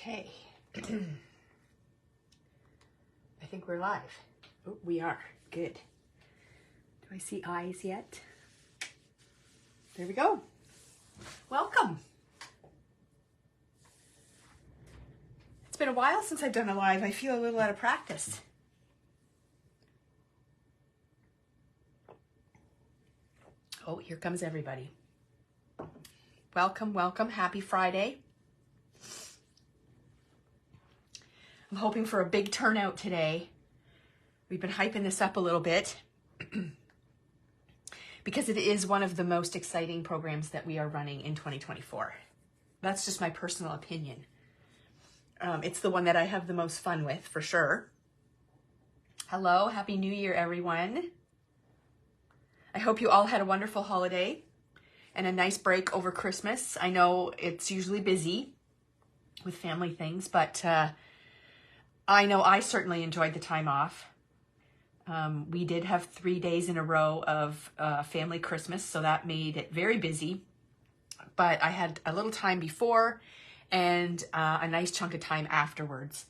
Okay. I think we're live. Oh, we are. Good. Do I see eyes yet? There we go. Welcome. It's been a while since I've done a live. I feel a little out of practice. Oh, here comes everybody. Welcome, welcome. Happy Friday. I'm hoping for a big turnout today. We've been hyping this up a little bit because it is one of the most exciting programs that we are running in 2024. That's just my personal opinion. It's the one that I have the most fun with, for sure. Hello, Happy New Year, everyone. I hope you all had a wonderful holiday and a nice break over Christmas. I know it's usually busy with family things, but I know I certainly enjoyed the time off. We did have 3 days in a row of family Christmas, so that made it very busy. But I had a little time before and a nice chunk of time afterwards.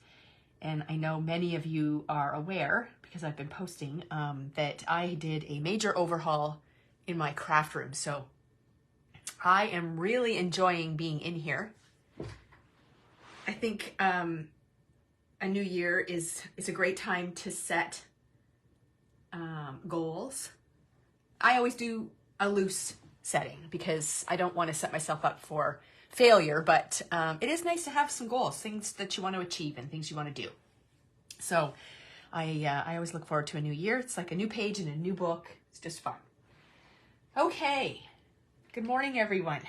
And I know many of you are aware, because I've been posting, that I did a major overhaul in my craft room. So I am really enjoying being in here. I think a new year is a great time to set goals. I always do a loose setting because I don't want to set myself up for failure, but it is nice to have some goals, things that you want to achieve and things you want to do. So I always look forward to a new year. It's like a new page in a new book. It's just fun. Okay. Good morning, everyone.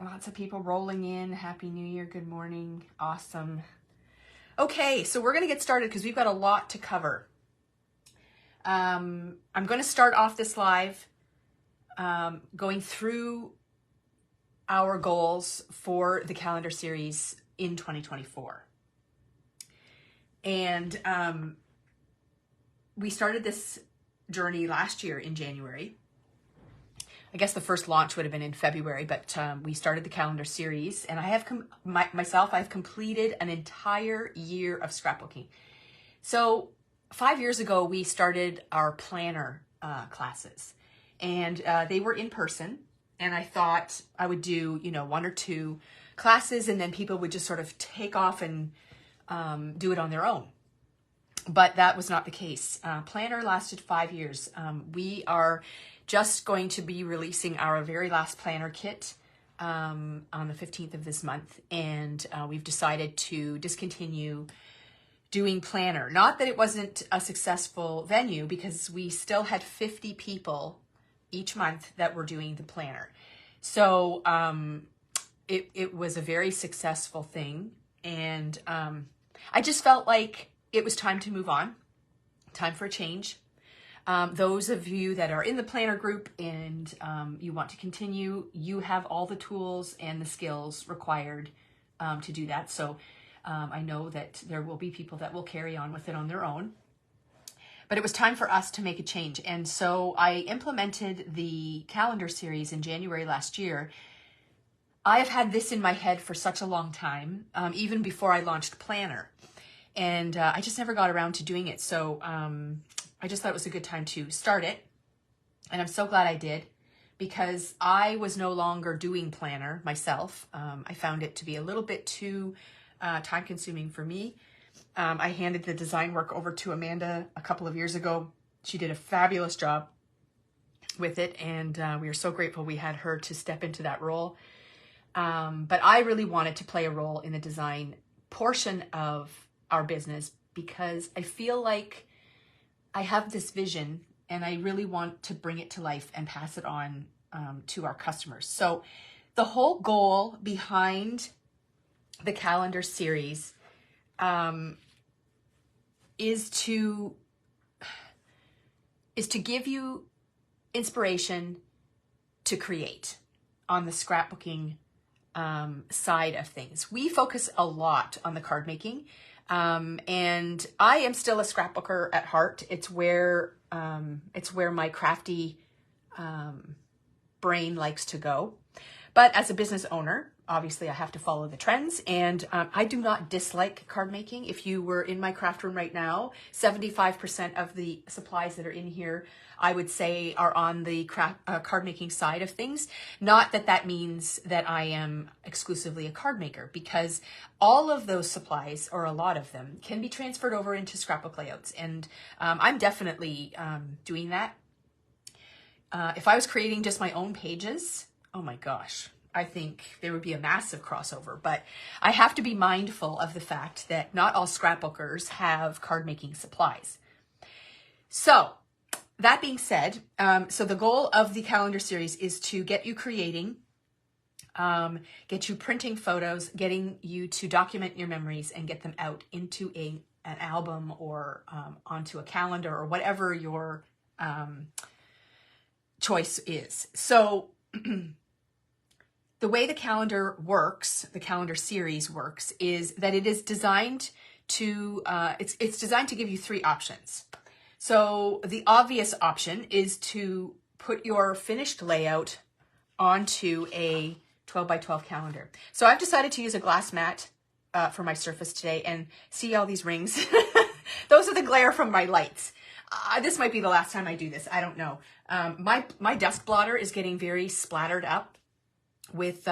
Lots of people rolling in. Happy New Year. Good morning. Awesome. Okay, so we're going to get started because we've got a lot to cover. I'm going to start off this live going through our goals for the calendar series in 2024. And we started this journey last year in January. I guess the first launch would have been in February, but we started the calendar series, and I have I've completed an entire year of scrapbooking. So 5 years ago, we started our planner classes, and they were in person. And I thought I would do, 1 or 2 classes, and then people would just sort of take off and do it on their own. But that was not the case. Planner lasted 5 years. We are just going to be releasing our very last planner kit on the 15th of this month. And we've decided to discontinue doing planner. Not that it wasn't a successful venue, because we still had 50 people each month that were doing the planner. So it was a very successful thing. And I just felt like it was time to move on, time for a change. Those of you that are in the planner group and you want to continue, you have all the tools and the skills required to do that. So I know that there will be people that will carry on with it on their own. But it was time for us to make a change. And so I implemented the calendar series in January last year. I have had this in my head for such a long time, even before I launched Planner. And I just never got around to doing it. So I just thought it was a good time to start it. And I'm so glad I did, because I was no longer doing planner myself. I found it to be a little bit too time consuming for me. I handed the design work over to Amanda a couple of years ago. She did a fabulous job with it. And we are so grateful we had her to step into that role. But I really wanted to play a role in the design portion of our business, because I feel like I have this vision and I really want to bring it to life and pass it on to our customers. So the whole goal behind the calendar series is to give you inspiration to create on the scrapbooking side of things. We focus a lot on the card making. And I am still a scrapbooker at heart. It's where my crafty brain likes to go. But as a business owner, obviously I have to follow the trends, and I do not dislike card making. If you were in my craft room right now, 75% of the supplies that are in here, I would say, are on the card making side of things. Not that that means that I am exclusively a card maker, because all of those supplies, or a lot of them, can be transferred over into scrapbook layouts, and I'm definitely doing that. If I was creating just my own pages, oh my gosh, I think there would be a massive crossover, but I have to be mindful of the fact that not all scrapbookers have card making supplies. So that being said, so the goal of the calendar series is to get you creating, get you printing photos, getting you to document your memories and get them out into an album or onto a calendar or whatever your choice is. So the way the calendar works, the calendar series works, is that it is designed to, it's designed to give you 3 options. So the obvious option is to put your finished layout onto a 12 by 12 calendar. So I've decided to use a glass mat for my surface today, and see all these rings? Those are the glare from my lights. This might be the last time I do this. I don't know. My desk blotter is getting very splattered up with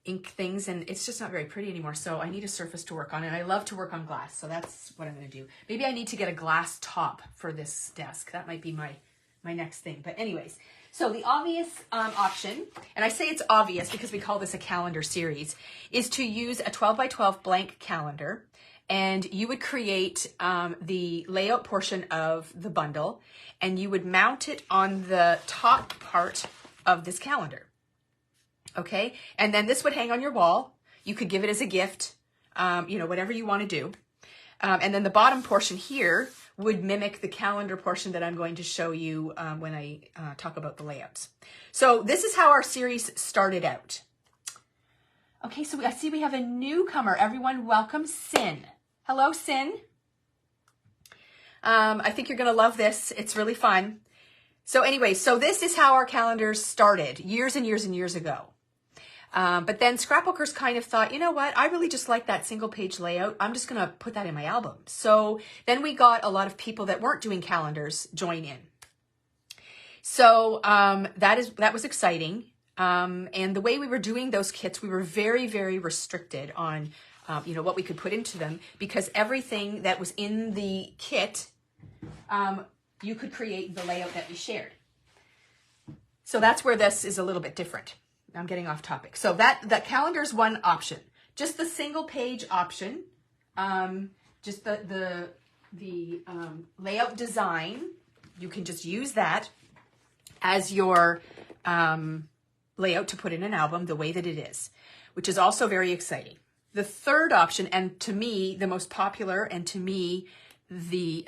ink things, and it's just not very pretty anymore. So I need a surface to work on, and I love to work on glass. So that's what I'm going to do. Maybe I need to get a glass top for this desk. That might be my next thing. But anyways, so the obvious option, and I say it's obvious because we call this a calendar series, is to use a 12 by 12 blank calendar. And you would create the layout portion of the bundle, and you would mount it on the top part of this calendar. Okay, and then this would hang on your wall. You could give it as a gift, you know, whatever you want to do. And then the bottom portion here would mimic the calendar portion that I'm going to show you when I talk about the layouts. So this is how our series started out. Okay, so I see we have a newcomer. Everyone, welcome Sin. Hello, Sin. I think you're going to love this. It's really fun. So anyway, so this is how our calendars started years and years and years ago. But then scrapbookers kind of thought, you know what, I really just like that single page layout. I'm just going to put that in my album. So then we got a lot of people that weren't doing calendars join in. So that was exciting. And the way we were doing those kits, we were very, very restricted on, you know, what we could put into them, because everything that was in the kit, you could create the layout that we shared. So that's where this is a little bit different. I'm getting off topic. So that calendar is one option, just the single page option, just the layout design. You can just use that as your layout to put in an album the way that it is, which is also very exciting. The third option, and to me the most popular, and to me the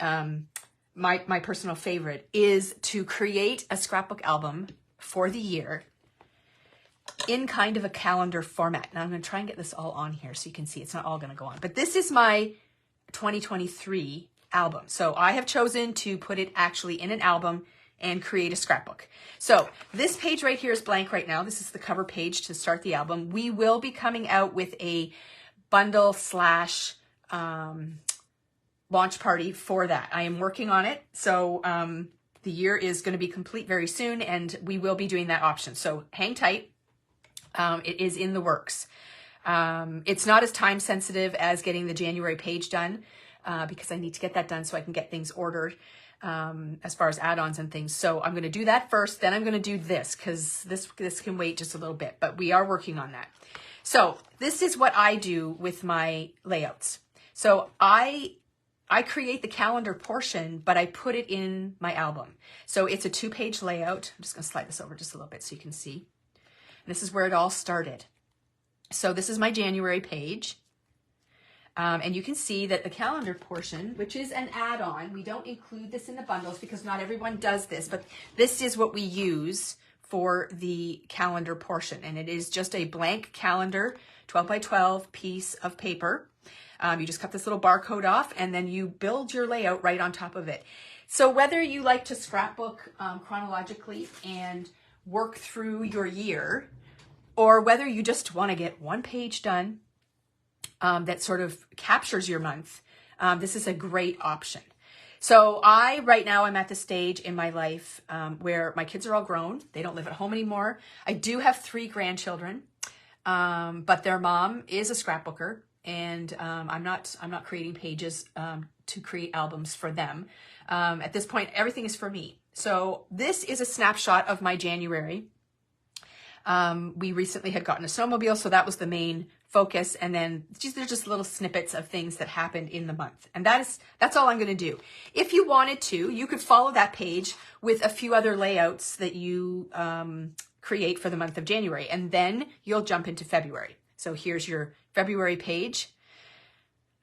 my personal favorite, is to create a scrapbook album for the year in kind of a calendar format. Now I'm going to try and get this all on here so you can see it's not all going to go on. But this is my 2023 album. So I have chosen to put it actually in an album and create a scrapbook. So this page right here is blank right now. This is the cover page to start the album. We will be coming out with a bundle slash launch party for that. I am working on it. So the year is going to be complete very soon, and we will be doing that option. So hang tight. It is in the works. It's not as time sensitive as getting the January page done, because I need to get that done so I can get things ordered as far as add-ons and things. So I'm going to do that first, then I'm going to do this, because this can wait just a little bit, but we are working on that. So this is what I do with my layouts. So I create the calendar portion, but I put it in my album. So it's a 2-page layout. I'm just going to slide this over just a little bit so you can see. This is where it all started. So this is my January page. And you can see that the calendar portion, which is an add-on, we don't include this in the bundles because not everyone does this, but this is what we use for the calendar portion. And it is just a blank calendar, 12 by 12 piece of paper. You just cut this little barcode off, and then you build your layout right on top of it. So whether you like to scrapbook chronologically and work through your year, or whether you just want to get one page done that sort of captures your month, this is a great option. So right now I'm at the stage in my life where my kids are all grown. They don't live at home anymore. I do have 3 grandchildren, but their mom is a scrapbooker, and I'm not creating pages to create albums for them. At this point, everything is for me. So this is a snapshot of my January. We recently had gotten a snowmobile, so that was the main focus. And then they're just little snippets of things that happened in the month. And that's all I'm going to do. If you wanted to, you could follow that page with a few other layouts that you create for the month of January, and then you'll jump into February. So here's your February page.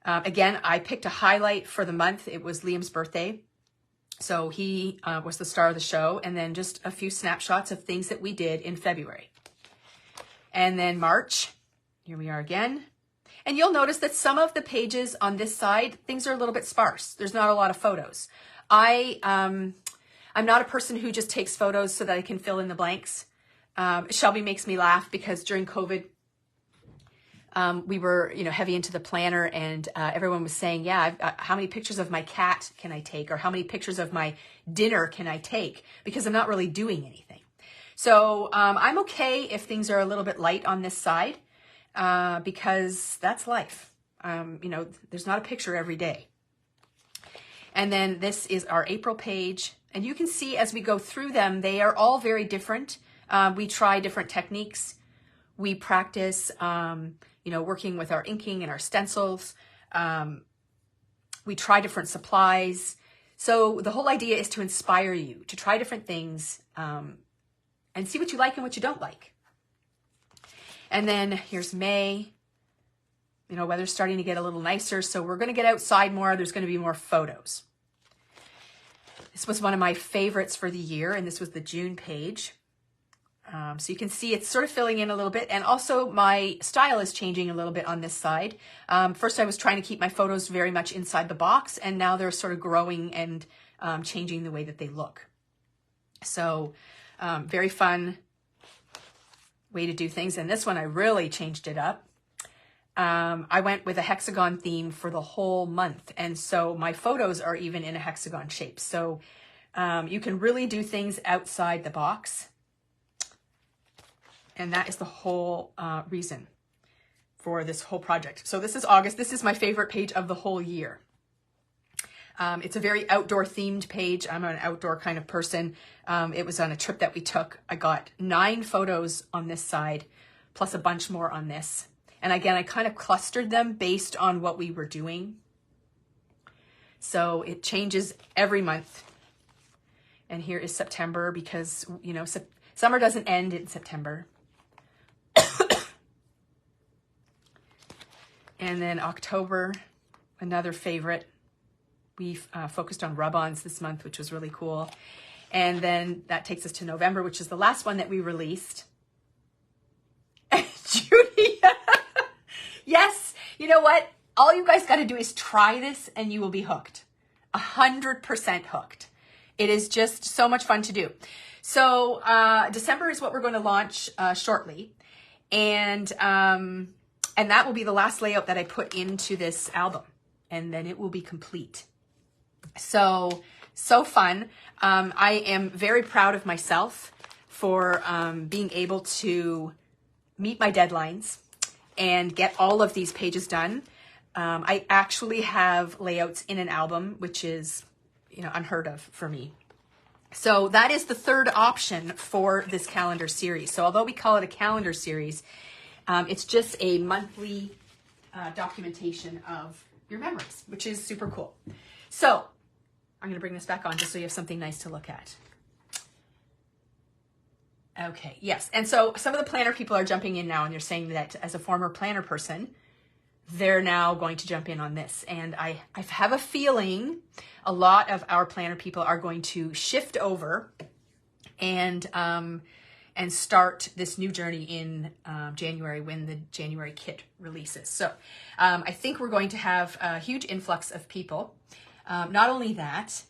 Again, I picked a highlight for the month. It was Liam's birthday. So he was the star of the show, and then just a few snapshots of things that we did in February. And then March, here we are again. And you'll notice that some of the pages on this side, things are a little bit sparse. There's not a lot of photos. I'm not a person who just takes photos so that I can fill in the blanks. Shelby makes me laugh because during COVID, we were, heavy into the planner, and everyone was saying, yeah, how many pictures of my cat can I take? Or how many pictures of my dinner can I take? Because I'm not really doing anything. So I'm okay if things are a little bit light on this side, because that's life. There's not a picture every day. And then this is our April page. And you can see as we go through them, they are all very different. We try different techniques. We practice, working with our inking and our stencils. We try different supplies. So the whole idea is to inspire you to try different things and see what you like and what you don't like. And then here's May. Weather's starting to get a little nicer, so we're going to get outside more. There's going to be more photos. This was one of my favorites for the year, and this was the June page. So you can see it's sort of filling in a little bit, and also my style is changing a little bit on this side. First I was trying to keep my photos very much inside the box, and now they're sort of growing and changing the way that they look. So very fun way to do things. And this one I really changed it up. I went with a hexagon theme for the whole month, and so my photos are even in a hexagon shape. So you can really do things outside the box. And that is the whole reason for this whole project. So this is August. This is my favorite page of the whole year. It's a very outdoor themed page. I'm an outdoor kind of person. It was on a trip that we took. I got 9 photos on this side, plus a bunch more on this. And again, I kind of clustered them based on what we were doing. So it changes every month. And here is September because, summer doesn't end in September. And then October, another favorite. We focused on rub-ons this month, which was really cool. And then that takes us to November, which is the last one that we released. Judy, yes, you know what? All you guys got to do is try this and you will be hooked. 100% hooked. It is just so much fun to do. So December is what we're going to launch shortly. And that will be the last layout that I put into this album. And then it will be complete. So fun. I am very proud of myself for being able to meet my deadlines and get all of these pages done. I actually have layouts in an album, which is, unheard of for me. So that is the third option for this calendar series. So although we call it a calendar series, it's just a monthly documentation of your memories, which is super cool. So I'm going to bring this back on just so you have something nice to look at. Okay, yes. And so some of the planner people are jumping in now, and they're saying that as a former planner person, they're now going to jump in on this. And I have a feeling a lot of our planner people are going to shift over and start this new journey in January when the January kit releases. So I think we're going to have a huge influx of people. Not only that,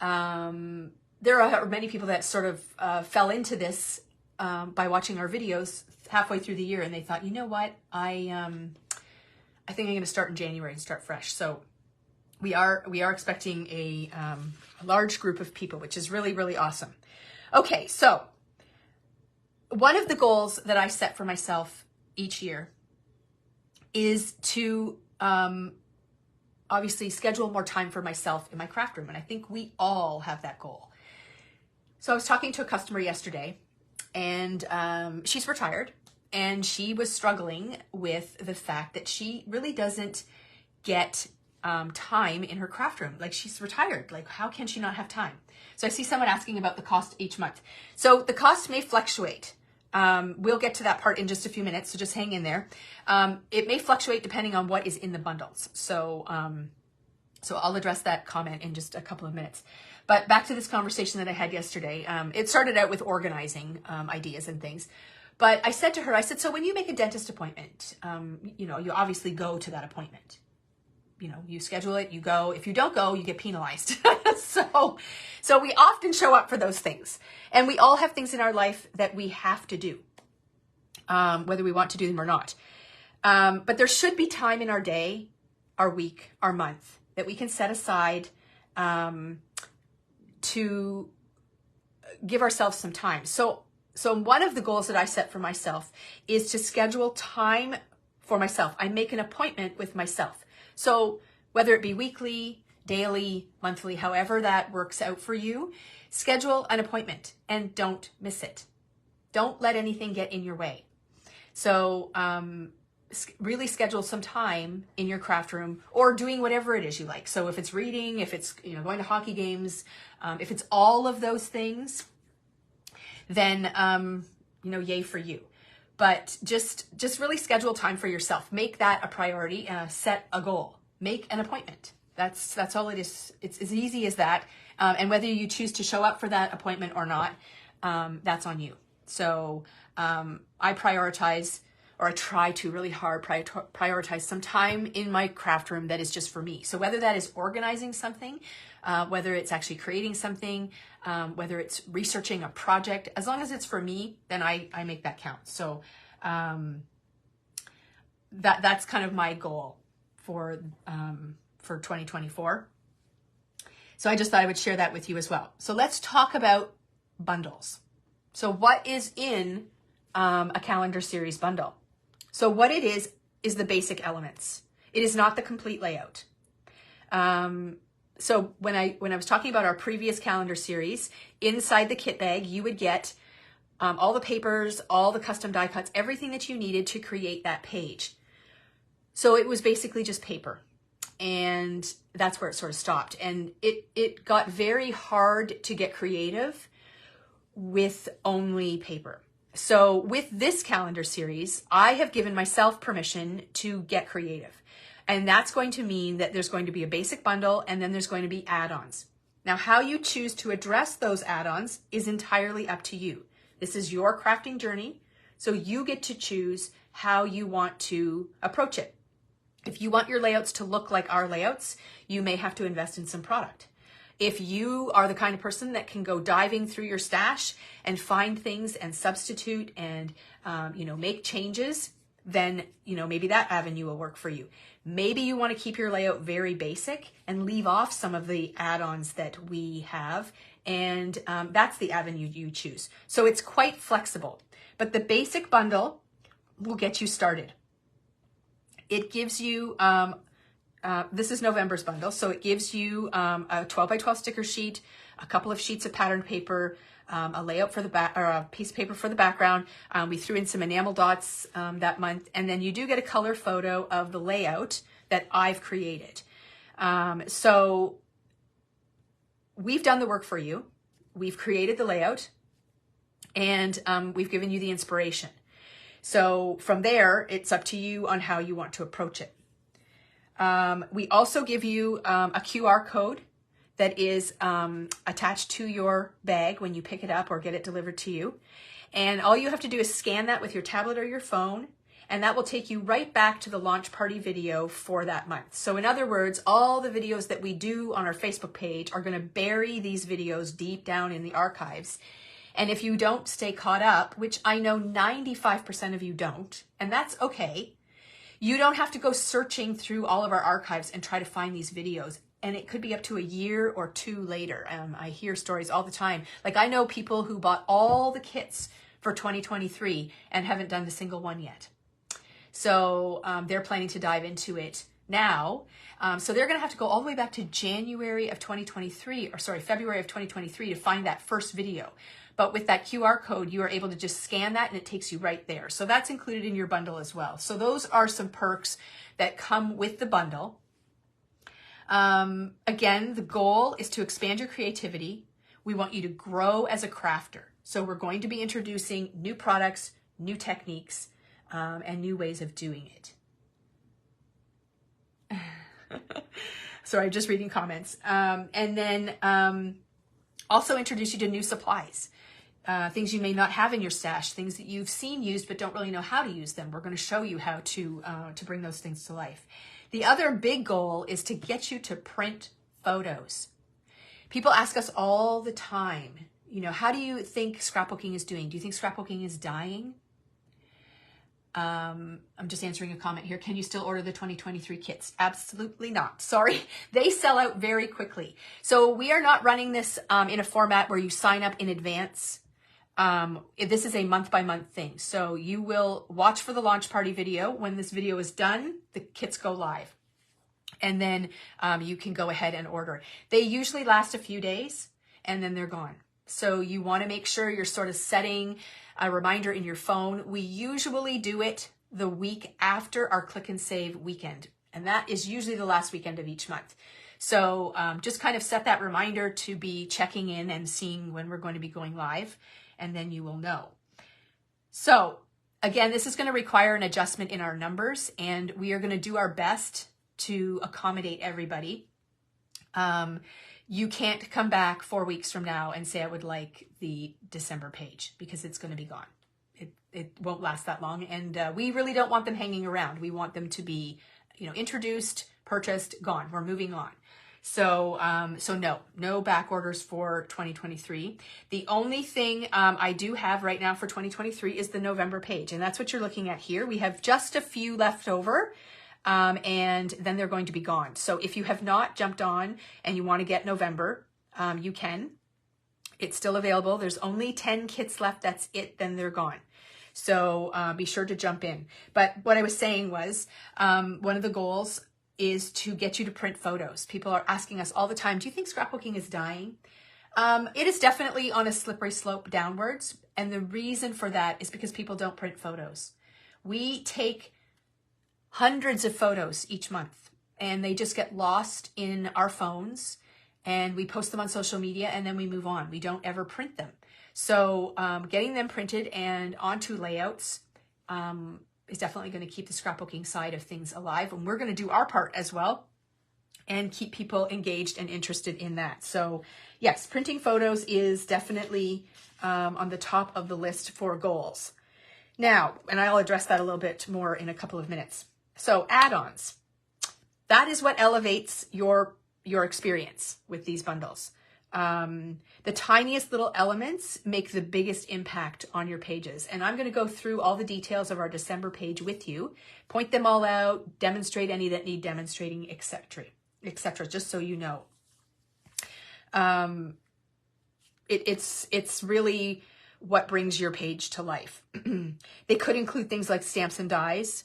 there are many people that sort of fell into this by watching our videos halfway through the year, and they thought, you know what, I think I'm going to start in January and start fresh. So we are expecting a large group of people, which is really, really awesome. Okay, so one of the goals that I set for myself each year is to obviously schedule more time for myself in my craft room. And I think we all have that goal. So I was talking to a customer yesterday, and she's retired, and she was struggling with the fact that she really doesn't get time in her craft room. Like, she's retired. Like, how can she not have time? So I see someone asking about the cost each month. So the cost may fluctuate. We'll get to that part in just a few minutes, so just hang in there. It may fluctuate depending on what is in the bundles. So I'll address that comment in just a couple of minutes. But back to this conversation that I had yesterday. It started out with organizing ideas and things. But I said to her, so when you make a dentist appointment, you obviously go to that appointment. You schedule it, you go. If you don't go, you get penalized. So we often show up for those things. And we all have things in our life that we have to do, whether we want to do them or not. But there should be time in our day, our week, our month, that we can set aside to give ourselves some time. So one of the goals that I set for myself is to schedule time for myself. I make an appointment with myself. So whether it be weekly, daily, monthly, however that works out for you, schedule an appointment and don't miss it. Don't let anything get in your way. So really schedule some time in your craft room, or doing whatever it is you like. So if it's reading, if it's going to hockey games, if it's all of those things, then yay for you. But just really schedule time for yourself. Make that a priority. Set a goal. Make an appointment. That's all it is. It's as easy as that. And whether you choose to show up for that appointment or not, that's on you. So I prioritize, or I try to really hard prioritize some time in my craft room that is just for me. So whether that is organizing something, whether it's actually creating something, whether it's researching a project, as long as it's for me, then I make that count. So that's kind of my goal for 2024. So I just thought I would share that with you as well. So let's talk about bundles. So what is in a calendar series bundle? So what it is the basic elements. It is not the complete layout. So when I was talking about our previous calendar series, inside the kit bag, you would get all the papers, all the custom die cuts, everything that you needed to create that page. So it was basically just paper. And that's where it sort of stopped. And it got very hard to get creative with only paper. So with this calendar series, I have given myself permission to get creative. And that's going to mean that there's going to be a basic bundle, and then there's going to be add-ons. Now, how you choose to address those add-ons is entirely up to you. This is your crafting journey, so you get to choose how you want to approach it. If you want your layouts to look like our layouts, you may have to invest in some product. If you are the kind of person that can go diving through your stash and find things and substitute and make changes, then maybe that avenue will work for you. Maybe you want to keep your layout very basic and leave off some of the add-ons that we have, and that's the avenue you choose. So it's quite flexible, but the basic bundle will get you started. It gives you, this is November's bundle, so it gives you a 12 by 12 sticker sheet, a couple of sheets of patterned paper, a layout for the back, or a piece of paper for the background. We threw in some enamel dots that month, and then you do get a color photo of the layout that I've created. So we've done the work for you. We've created the layout, and we've given you the inspiration. So from there, it's up to you on how you want to approach it. We also give you a QR code that is attached to your bag when you pick it up or get it delivered to you. And all you have to do is scan that with your tablet or your phone, and that will take you right back to the launch party video for that month. So in other words, all the videos that we do on our Facebook page are going to bury these videos deep down in the archives. And if you don't stay caught up, which I know 95% of you don't, and that's okay, you don't have to go searching through all of our archives and try to find these videos. And it could be up to a year or two later. I hear stories all the time. Like, I know people who bought all the kits for 2023 and haven't done a single one yet. So they're planning to dive into it now. So they're going to have to go all the way back to February of 2023 to find that first video. But with that QR code, you are able to just scan that and it takes you right there. So that's included in your bundle as well. So those are some perks that come with the bundle. Again, the goal is to expand your creativity. We want you to grow as a crafter. So we're going to be introducing new products, new techniques, and new ways of doing it. Sorry, I'm just reading comments. And then also introduce you to new supplies. Things you may not have in your stash, things that you've seen used but don't really know how to use them. We're going to show you how to bring those things to life. The other big goal is to get you to print photos. People ask us all the time, you know, how do you think scrapbooking is doing? Do you think scrapbooking is dying? I'm just answering a comment here. Can you still order the 2023 kits? Absolutely not. Sorry. They sell out very quickly. So we are not running this in a format where you sign up in advance. This is a month-by-month thing. So you will watch for the launch party video. When this video is done, the kits go live. And then you can go ahead and order. They usually last a few days and then they're gone. So you want to make sure you're sort of setting a reminder in your phone. We usually do it the week after our Click and Save weekend. And that is usually the last weekend of each month. So just kind of set that reminder to be checking in and seeing when we're going to be going live. And then you will know. So again, this is going to require an adjustment in our numbers, and we are going to do our best to accommodate everybody. You can't come back 4 weeks from now and say, I would like the December page, because it's going to be gone. It won't last that long. And we really don't want them hanging around. We want them to be, you know, introduced, purchased, gone. We're moving on. So no back orders for 2023. The only thing I do have right now for 2023 is the November page. And that's what you're looking at here. We have just a few left over. And then they're going to be gone. So if you have not jumped on and you want to get November, you can. It's still available. There's only 10 kits left. That's it. Then they're gone. So be sure to jump in. But what I was saying was one of the goals is to get you to print photos. People are asking us all the time, do you think scrapbooking is dying? It is definitely on a slippery slope downwards. And the reason for that is because people don't print photos. We take hundreds of photos each month, and they just get lost in our phones, and we post them on social media, and then we move on. We don't ever print them. So getting them printed and onto layouts is definitely going to keep the scrapbooking side of things alive, and we're going to do our part as well and keep people engaged and interested in that. So yes, printing photos is definitely on the top of the list for goals. Now, and I'll address that a little bit more in a couple of minutes. So add-ons, that is what elevates your experience with these bundles. The tiniest little elements make the biggest impact on your pages. And I'm going to go through all the details of our December page with you, point them all out, demonstrate any that need demonstrating, etc., just so you know. It's really what brings your page to life. They could include things like stamps and dies,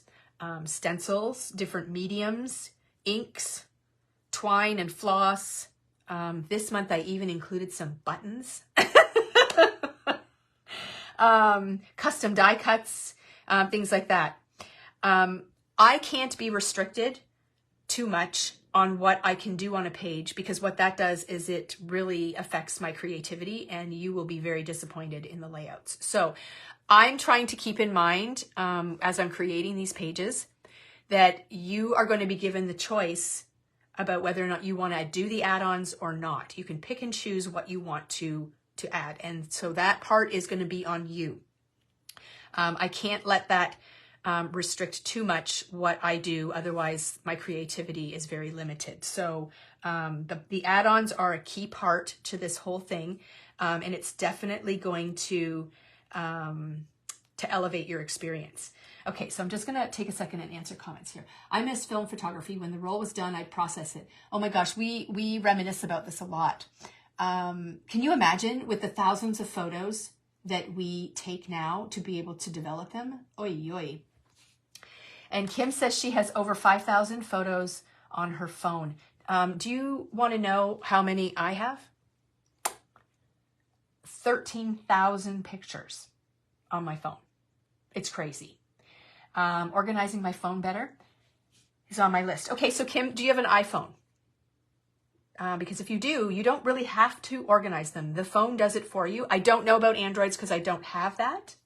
stencils, different mediums, inks, twine and floss. This month I even included some buttons, custom die cuts, things like that. I can't be restricted too much on what I can do on a page, because what that does is it really affects my creativity, and you will be very disappointed in the layouts. So I'm trying to keep in mind, as I'm creating these pages, that you are going to be given the choice about whether or not you want to do the add-ons or not. You can pick and choose what you want to add. And so that part is going to be on you. I can't let that restrict too much what I do. Otherwise, my creativity is very limited. So the add-ons are a key part to this whole thing. And it's definitely going to elevate your experience. Okay, so I'm just gonna take a second and answer comments here. I miss film photography. When the roll was done, I'd process it. Oh my gosh, we reminisce about this a lot. Can you imagine with the thousands of photos that we take now to be able to develop them? Oy, oy. And Kim says she has over 5,000 photos on her phone. Do you want to know how many I have? 13,000 pictures on my phone. It's crazy. Organizing my phone better is on my list. Okay, so Kim, do you have an iPhone? Because if you do, you don't really have to organize them. The phone does it for you. I don't know about Androids because I don't have that.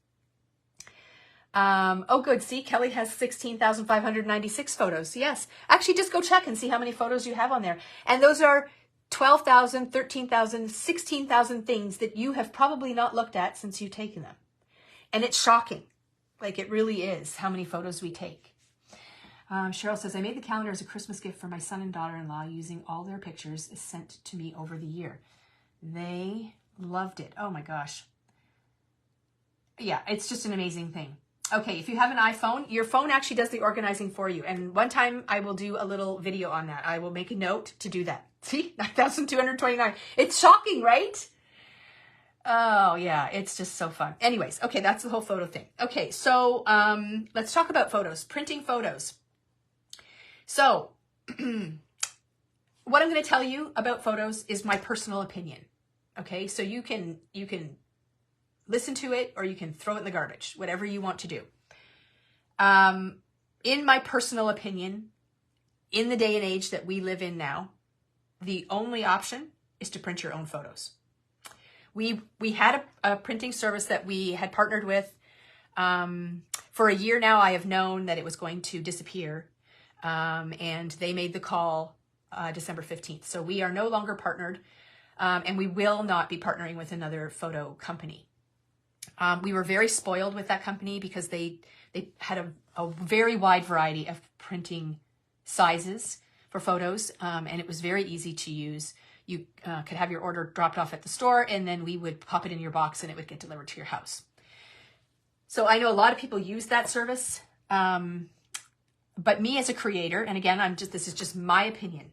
Oh, good. See, Kelly has 16,596 photos. Yes. Actually, just go check and see how many photos you have on there. And those are 12,000, 13,000, 16,000 things that you have probably not looked at since you've taken them. And it's shocking. Like, it really is how many photos we take. Cheryl says, I made the calendar as a Christmas gift for my son and daughter-in-law using all their pictures sent to me over the year. They loved it. Oh my gosh. Yeah, it's just an amazing thing. Okay, if you have an iPhone, your phone actually does the organizing for you. And one time I will do a little video on that. I will make a note to do that. See, 9,229. It's shocking, right? Oh yeah, it's just so fun. Anyways, okay, that's the whole photo thing. Okay, so let's talk about photos, printing photos. So what I'm going to tell you about photos is my personal opinion. Okay, so you can listen to it or you can throw it in the garbage, whatever you want to do. In my personal opinion, in the day and age that we live in now, the only option is to print your own photos. We had a printing service that we had partnered with. For a year now, I have known that it was going to disappear. And they made the call December 15th. So we are no longer partnered, and we will not be partnering with another photo company. We were very spoiled with that company because they had a very wide variety of printing sizes for photos, and it was very easy to use. You could have your order dropped off at the store, and then we would pop it in your box and it would get delivered to your house. So I know a lot of people use that service. But me as a creator, and again, this is just my opinion.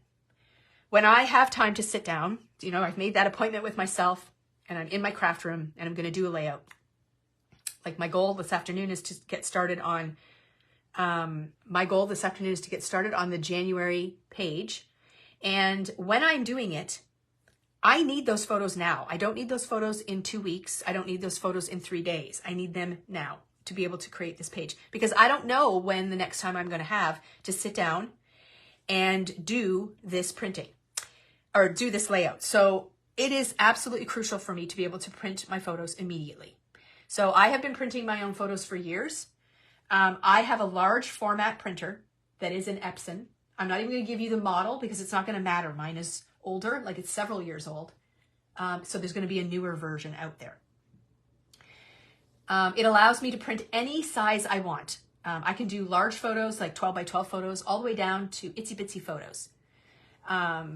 When I have time to sit down, you know, I've made that appointment with myself and I'm in my craft room and I'm going to do a layout. Like my goal this afternoon is to get started on, the January page. And when I'm doing it, I need those photos now. I don't need those photos in 2 weeks. I don't need those photos in 3 days. I need them now to be able to create this page, because I don't know when the next time I'm going to have to sit down and do this printing or do this layout. So it is absolutely crucial for me to be able to print my photos immediately. So I have been printing my own photos for years. I have a large format printer that is an Epson. I'm not even going to give you the model because it's not going to matter. Mine is older, like it's several years old. So there's going to be a newer version out there. It allows me to print any size I want. I can do large photos, like 12 by 12 photos, all the way down to itsy bitsy photos.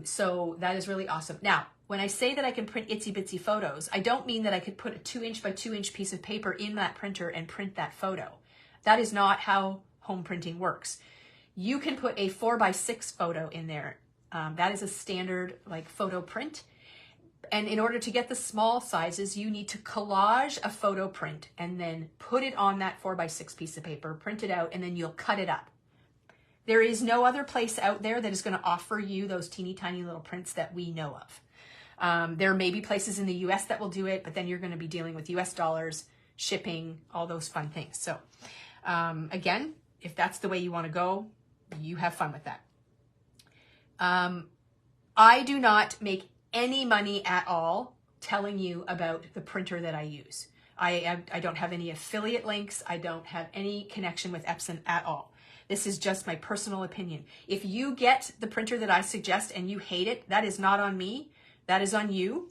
So that is really awesome. Now, when I say that I can print itsy bitsy photos, I don't mean that I could put a 2-inch by 2-inch piece of paper in that printer and print that photo. That is not how home printing works. You can put a 4 by 6 photo in there. That is a standard like photo print. And in order to get the small sizes, you need to collage a photo print and then put it on that 4 by 6 piece of paper, print it out, and then you'll cut it up. There is no other place out there that is going to offer you those teeny tiny little prints that we know of. There may be places in the US that will do it, but then you're going to be dealing with US dollars, shipping, all those fun things. So again, if that's the way you want to go, you have fun with that. I do not make any money at all telling you about the printer that I use. I don't have any affiliate links. I don't have any connection with Epson at all. This is just my personal opinion. If you get the printer that I suggest and you hate it, that is not on me. That is on you.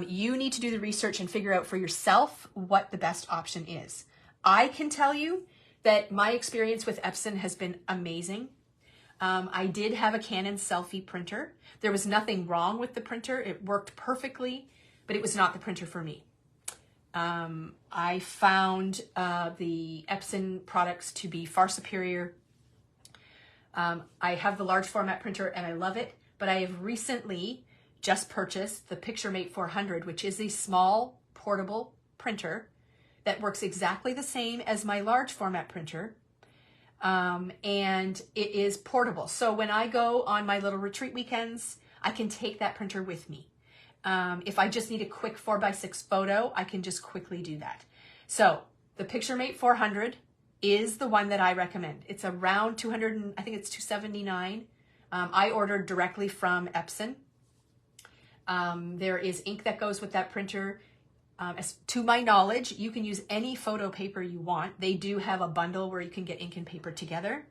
You need to do the research and figure out for yourself what the best option is. I can tell you that my experience with Epson has been amazing. I did have a Canon selfie printer. There was nothing wrong with the printer. It worked perfectly, but it was not the printer for me. I found the Epson products to be far superior. I have the large format printer and I love it, but I have recently just purchased the PictureMate 400, which is a small portable printer that works exactly the same as my large format printer. And it is portable. So when I go on my little retreat weekends, I can take that printer with me. If I just need a quick 4x6 photo, I can just quickly do that. So the PictureMate 400 is the one that I recommend. It's around 200, I think it's 279. I ordered directly from Epson. There is ink that goes with that printer. To my knowledge, you can use any photo paper you want. They do have a bundle where you can get ink and paper together.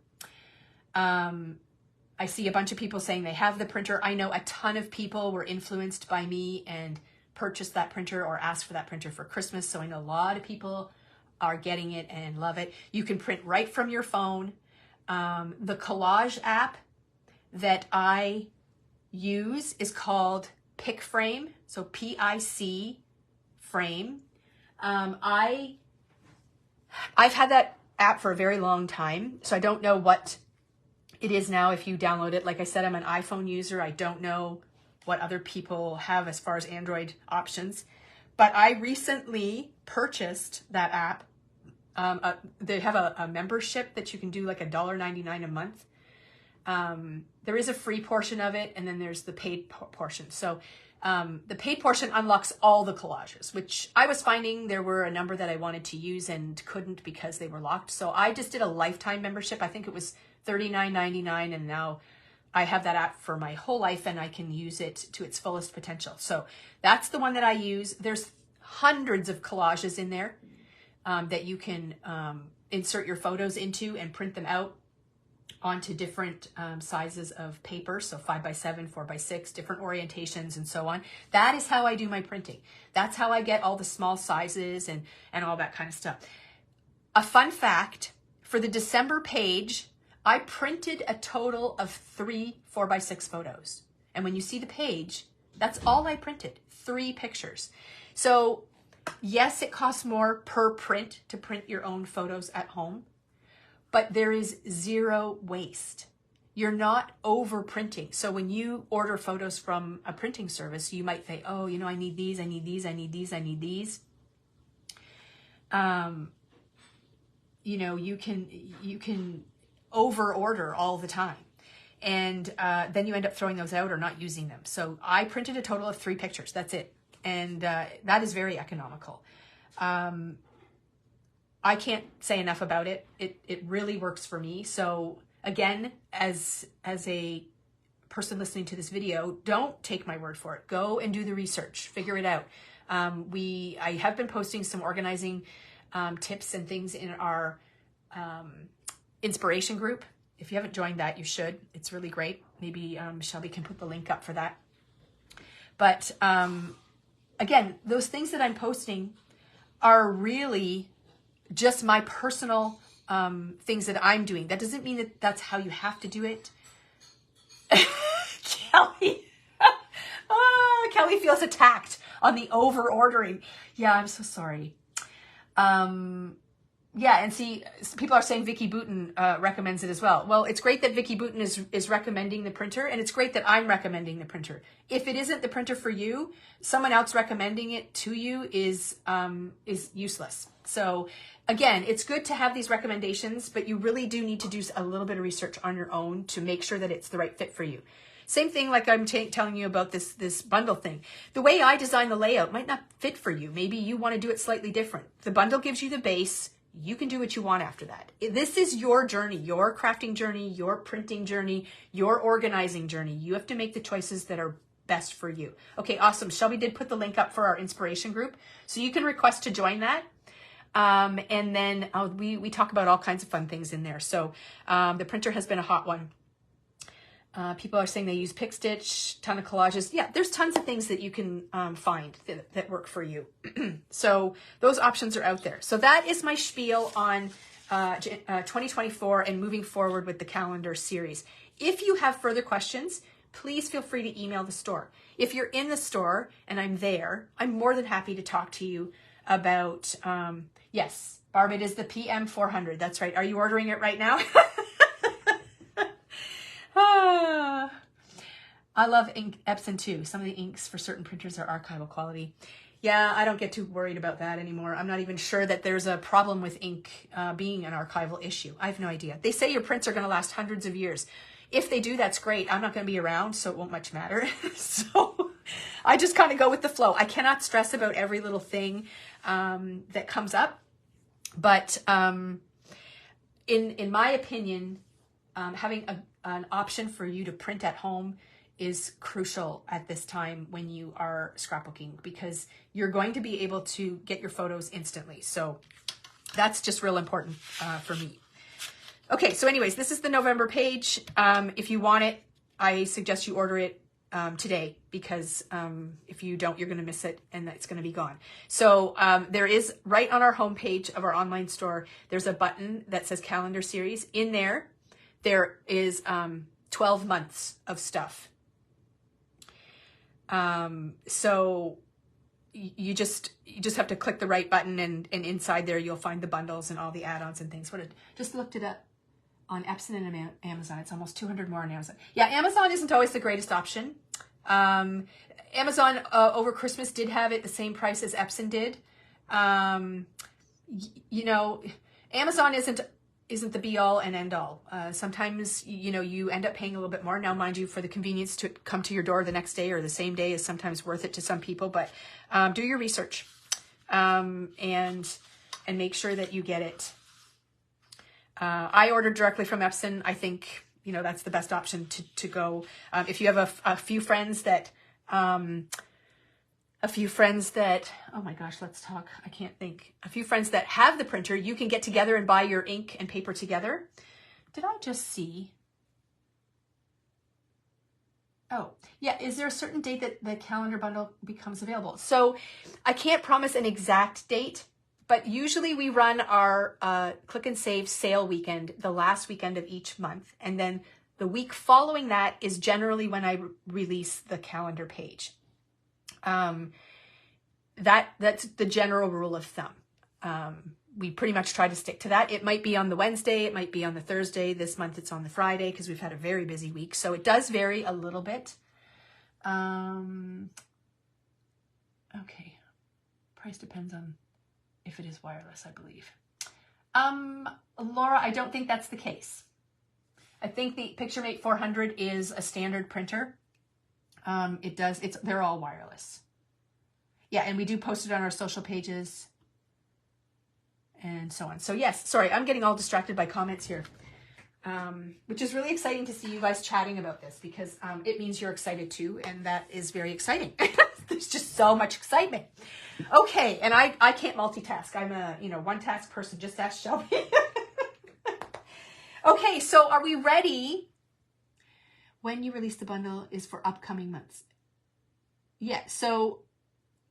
I see a bunch of people saying they have the printer. I know a ton of people were influenced by me and purchased that printer or asked for that printer for Christmas. So I know a lot of people are getting it and love it. You can print right from your phone. The collage app that I use is called PicFrame. So P-I-C frame. I've had that app for a very long time, so I don't know what it is now if you download it. Like I said, I'm an iPhone user. I don't know what other people have as far as Android options, but I recently purchased that app. They have a membership that you can do like $1.99 a month. There is a free portion of it, and then there's the paid portion. So the paid portion unlocks all the collages, which I was finding there were a number that I wanted to use and couldn't because they were locked. So I just did a lifetime membership. I think it was $39.99, and now I have that app for my whole life and I can use it to its fullest potential. So that's the one that I use. There's hundreds of collages in there that you can insert your photos into and print them out onto different sizes of paper. So 5x7, 4x6, different orientations and so on. That is how I do my printing. That's how I get all the small sizes and all that kind of stuff. A fun fact, for the December page, I printed a total of 3 4x6 photos. And when you see the page, that's all I printed, 3 pictures. So yes, it costs more per print to print your own photos at home, but there is zero waste. You're not over printing. So when you order photos from a printing service, you might say, oh, I need these, I need these, I need these, I need these. You can over order all the time. And then you end up throwing those out or not using them. So I printed a total of 3 pictures. That's it. And that is very economical. I can't say enough about it. It really works for me. So again, as a person listening to this video, don't take my word for it. Go and do the research, figure it out. I have been posting some organizing tips and things in our inspiration group. If you haven't joined that, you should. It's really great. Maybe Shelby can put the link up for that. But again, those things that I'm posting are really just my personal things that I'm doing. That doesn't mean that that's how you have to do it. Kelly. Kelly feels attacked on the over ordering. Yeah, I'm so sorry. Yeah, and see, people are saying Vicki Boutin recommends it as well. Well, it's great that Vicki Boutin is recommending the printer, and it's great that I'm recommending the printer. If it isn't the printer for you, someone else recommending it to you is useless. So again, it's good to have these recommendations, but you really do need to do a little bit of research on your own to make sure that it's the right fit for you. Same thing like I'm telling you about this bundle thing. The way I design the layout might not fit for you. Maybe you want to do it slightly different. The bundle gives you the base. You can do what you want after that. This is your journey, your crafting journey, your printing journey, your organizing journey. You have to make the choices that are best for you. Okay, awesome. Shelby did put the link up for our inspiration group, so you can request to join that. And then we talk about all kinds of fun things in there. So the printer has been a hot one. People are saying they use PicStitch, ton of collages. Yeah, there's tons of things that you can find that work for you. So those options are out there. So that is my spiel on 2024 and moving forward with the calendar series. If you have further questions, please feel free to email the store. If you're in the store and I'm there, I'm more than happy to talk to you about, yes, Barb, it is the PM400. That's right. Are you ordering it right now? I love Epson too. Some of the inks for certain printers are archival quality. Yeah, I don't get too worried about that anymore. I'm not even sure that there's a problem with ink being an archival issue. I have no idea. They say your prints are going to last hundreds of years. If they do, that's great. I'm not going to be around, so it won't much matter. So I just kind of go with the flow. I cannot stress about every little thing that comes up. But in my opinion, having an option for you to print at home is crucial at this time when you are scrapbooking, because you're going to be able to get your photos instantly. So that's just real important for me. Okay, so anyways, this is the November page. If you want it, I suggest you order it today, because if you don't, you're going to miss it and it's going to be gone. So there is, right on our homepage of our online store, there's a button that says calendar series. In there is 12 months of stuff. So you just have to click the right button, and inside there you'll find the bundles and all the add-ons and things. Just looked it up on Epson and Amazon. It's almost 200 more on Amazon. Yeah, Amazon isn't always the greatest option. Amazon over Christmas did have it the same price as Epson did. You know, Amazon isn't the be all and end all. Sometimes, you know, you end up paying a little bit more. Now, mind you, for the convenience to come to your door the next day or the same day is sometimes worth it to some people, but do your research and make sure that you get it. I ordered directly from Epson. I think, you know, that's the best option to go. If you have a few friends that, oh my gosh, let's talk. I can't think. A few friends that have the printer, you can get together and buy your ink and paper together. Did I just see? Oh, yeah. Is there a certain date that the calendar bundle becomes available? So I can't promise an exact date, but usually we run our Click and Save sale weekend, the last weekend of each month. And then the week following that is generally when I release the calendar page. That's the general rule of thumb. We pretty much try to stick to that. It might be on the Wednesday, it might be on the Thursday. This month it's on the Friday because we've had a very busy week. So it does vary a little bit. Okay. Price depends on if it is wireless, I believe. Laura, I don't think that's the case. I think the PictureMate 400 is a standard printer. They're all wireless. Yeah, and we do post it on our social pages and so on. So yes, sorry, I'm getting all distracted by comments here, which is really exciting to see you guys chatting about this, because it means you're excited too, and that is very exciting. There's just so much excitement. Okay, and I can't multitask. I'm a one task person. Just ask Shelby. Okay, so are we ready? When you release the bundle is for upcoming months. Yeah, so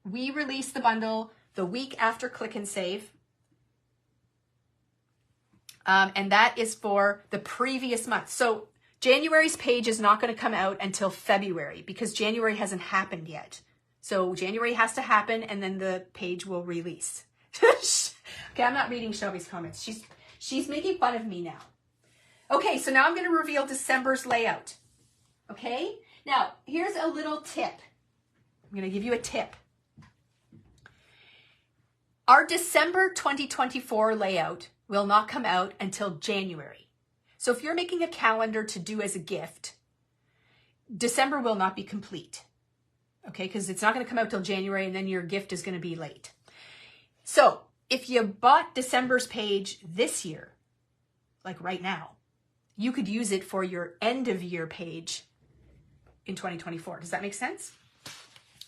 we release the bundle the week after Click and Save. And that is for the previous month. So January's page is not going to come out until February, because January hasn't happened yet. So January has to happen, and then the page will release. Okay, I'm not reading Shelby's comments. She's making fun of me now. Okay, so now I'm going to reveal December's layout. Okay, now here's a little tip. I'm going to give you a tip. Our December 2024 layout will not come out until January. So if you're making a calendar to do as a gift, December will not be complete. Okay, because it's not going to come out till January, and then your gift is going to be late. So if you bought December's page this year, like right now, you could use it for your end of year page in 2024. Does that make sense?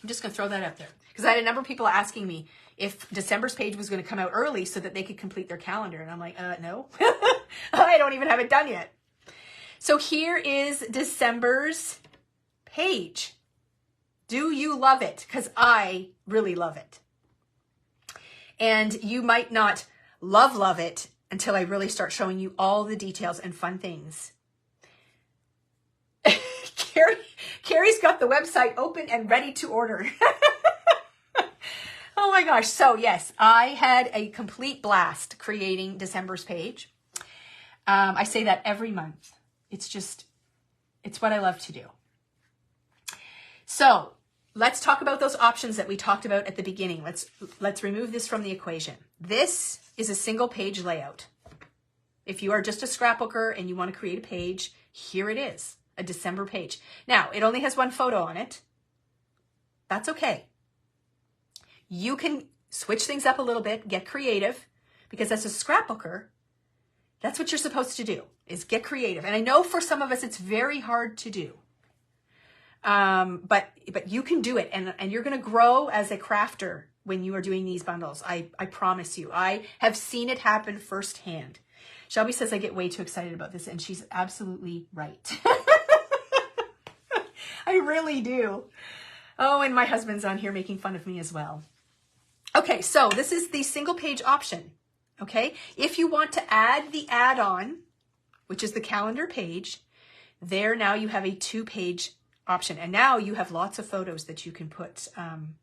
I'm just going to throw that out there, because I had a number of people asking me if December's page was going to come out early so that they could complete their calendar. And I'm like, no, I don't even have it done yet. So here is December's page. Do you love it? Because I really love it. And you might not love it until I really start showing you all the details and fun things. Carrie's got the website open and ready to order. Oh my gosh. So yes, I had a complete blast creating December's page. I say that every month. It's what I love to do. So let's talk about those options that we talked about at the beginning. Let's remove this from the equation. This is a single page layout. If you are just a scrapbooker and you want to create a page, here it is, a December page. Now, it only has one photo on it. That's okay. You can switch things up a little bit, get creative, because as a scrapbooker, that's what you're supposed to do, is get creative. And I know for some of us, it's very hard to do. But you can do it, and you're going to grow as a crafter when you are doing these bundles. I promise you. I have seen it happen firsthand. Shelby says I get way too excited about this, and she's absolutely right. I really do. Oh, and my husband's on here making fun of me as well. Okay, so this is the single page option. Okay, if you want to add the add-on, which is the calendar page, there now you have a 2-page option, and now you have lots of photos that you can put on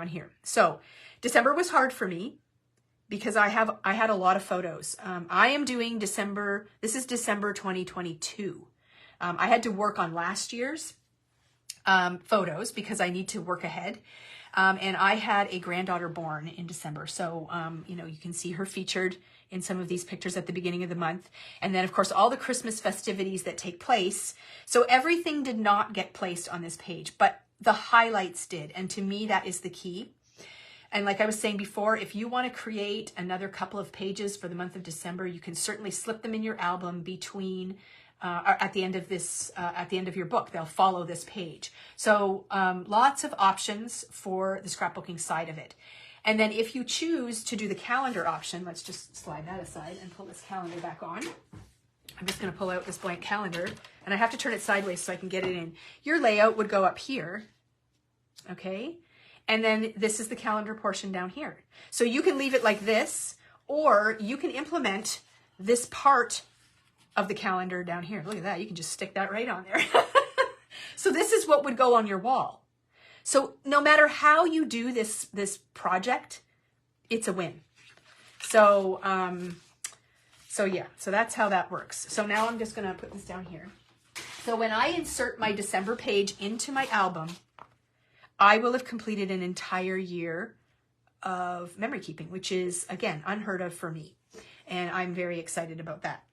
here. So December was hard for me because I had a lot of photos. I am doing December. This is December 2022. I had to work on last year's photos because I need to work ahead. And I had a granddaughter born in December. So, you know, you can see her featured in some of these pictures at the beginning of the month. And then, of course, all the Christmas festivities that take place. So everything did not get placed on this page, but the highlights did. And to me, that is the key. And like I was saying before, if you want to create another couple of pages for the month of December, you can certainly slip them in your album between at the end of this, at the end of your book. They'll follow this page. So lots of options for the scrapbooking side of it. And then if you choose to do the calendar option, let's just slide that aside and pull this calendar back on. I'm just going to pull out this blank calendar, and I have to turn it sideways so I can get it in. Your layout would go up here, okay? And then this is the calendar portion down here. So you can leave it like this, or you can implement this part of the calendar down here. Look at that. You can just stick that right on there. So this is what would go on your wall. So no matter how you do this project, it's a win. So, so yeah, so that's how that works. So now I'm just going to put this down here. So when I insert my December page into my album, I will have completed an entire year of memory keeping, which is, again, unheard of for me. And I'm very excited about that.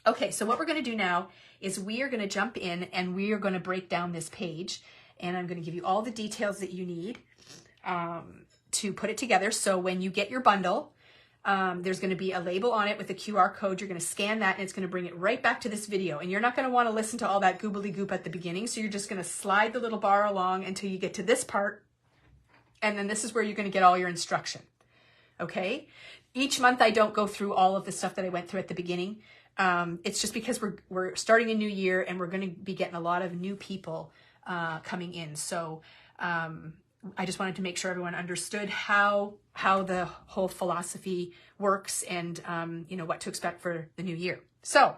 Okay, so what we're going to do now is we are going to jump in and we are going to break down this page. And I'm going to give you all the details that you need to put it together. So when you get your bundle, there's going to be a label on it with a QR code. You're going to scan that and it's going to bring it right back to this video. And you're not going to want to listen to all that goobly-goop at the beginning. So you're just going to slide the little bar along until you get to this part. And then this is where you're going to get all your instruction. Okay? Each month I don't go through all of the stuff that I went through at the beginning. It's just because we're starting a new year and we're going to be getting a lot of new people coming in. So I just wanted to make sure everyone understood how the whole philosophy works and you know, what to expect for the new year. So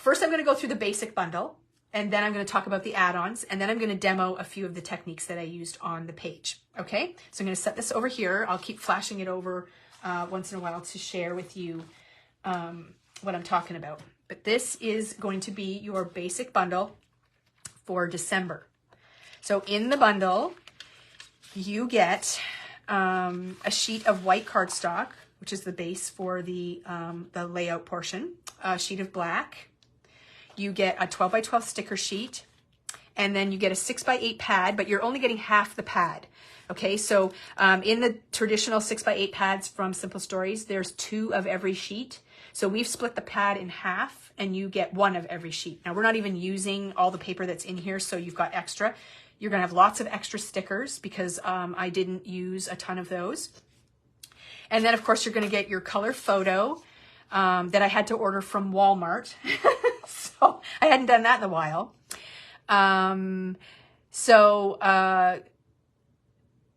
first I'm going to go through the basic bundle, and then I'm going to talk about the add-ons, and then I'm going to demo a few of the techniques that I used on the page. Okay, so I'm going to set this over here. I'll keep flashing it over once in a while to share with you what I'm talking about. But this is going to be your basic bundle for December. So in the bundle, you get a sheet of white cardstock, which is the base for the layout portion, a sheet of black. You get a 12 by 12 sticker sheet, and then you get a 6 by 8 pad, but you're only getting half the pad. Okay, so in the traditional 6 by 8 pads from Simple Stories, there's 2 of every sheet. So we've split the pad in half, and you get 1 of every sheet. Now, we're not even using all the paper that's in here, so you've got extra. You're going to have lots of extra stickers because I didn't use a ton of those. And then, of course, you're going to get your color photo that I had to order from Walmart. So I hadn't done that in a while.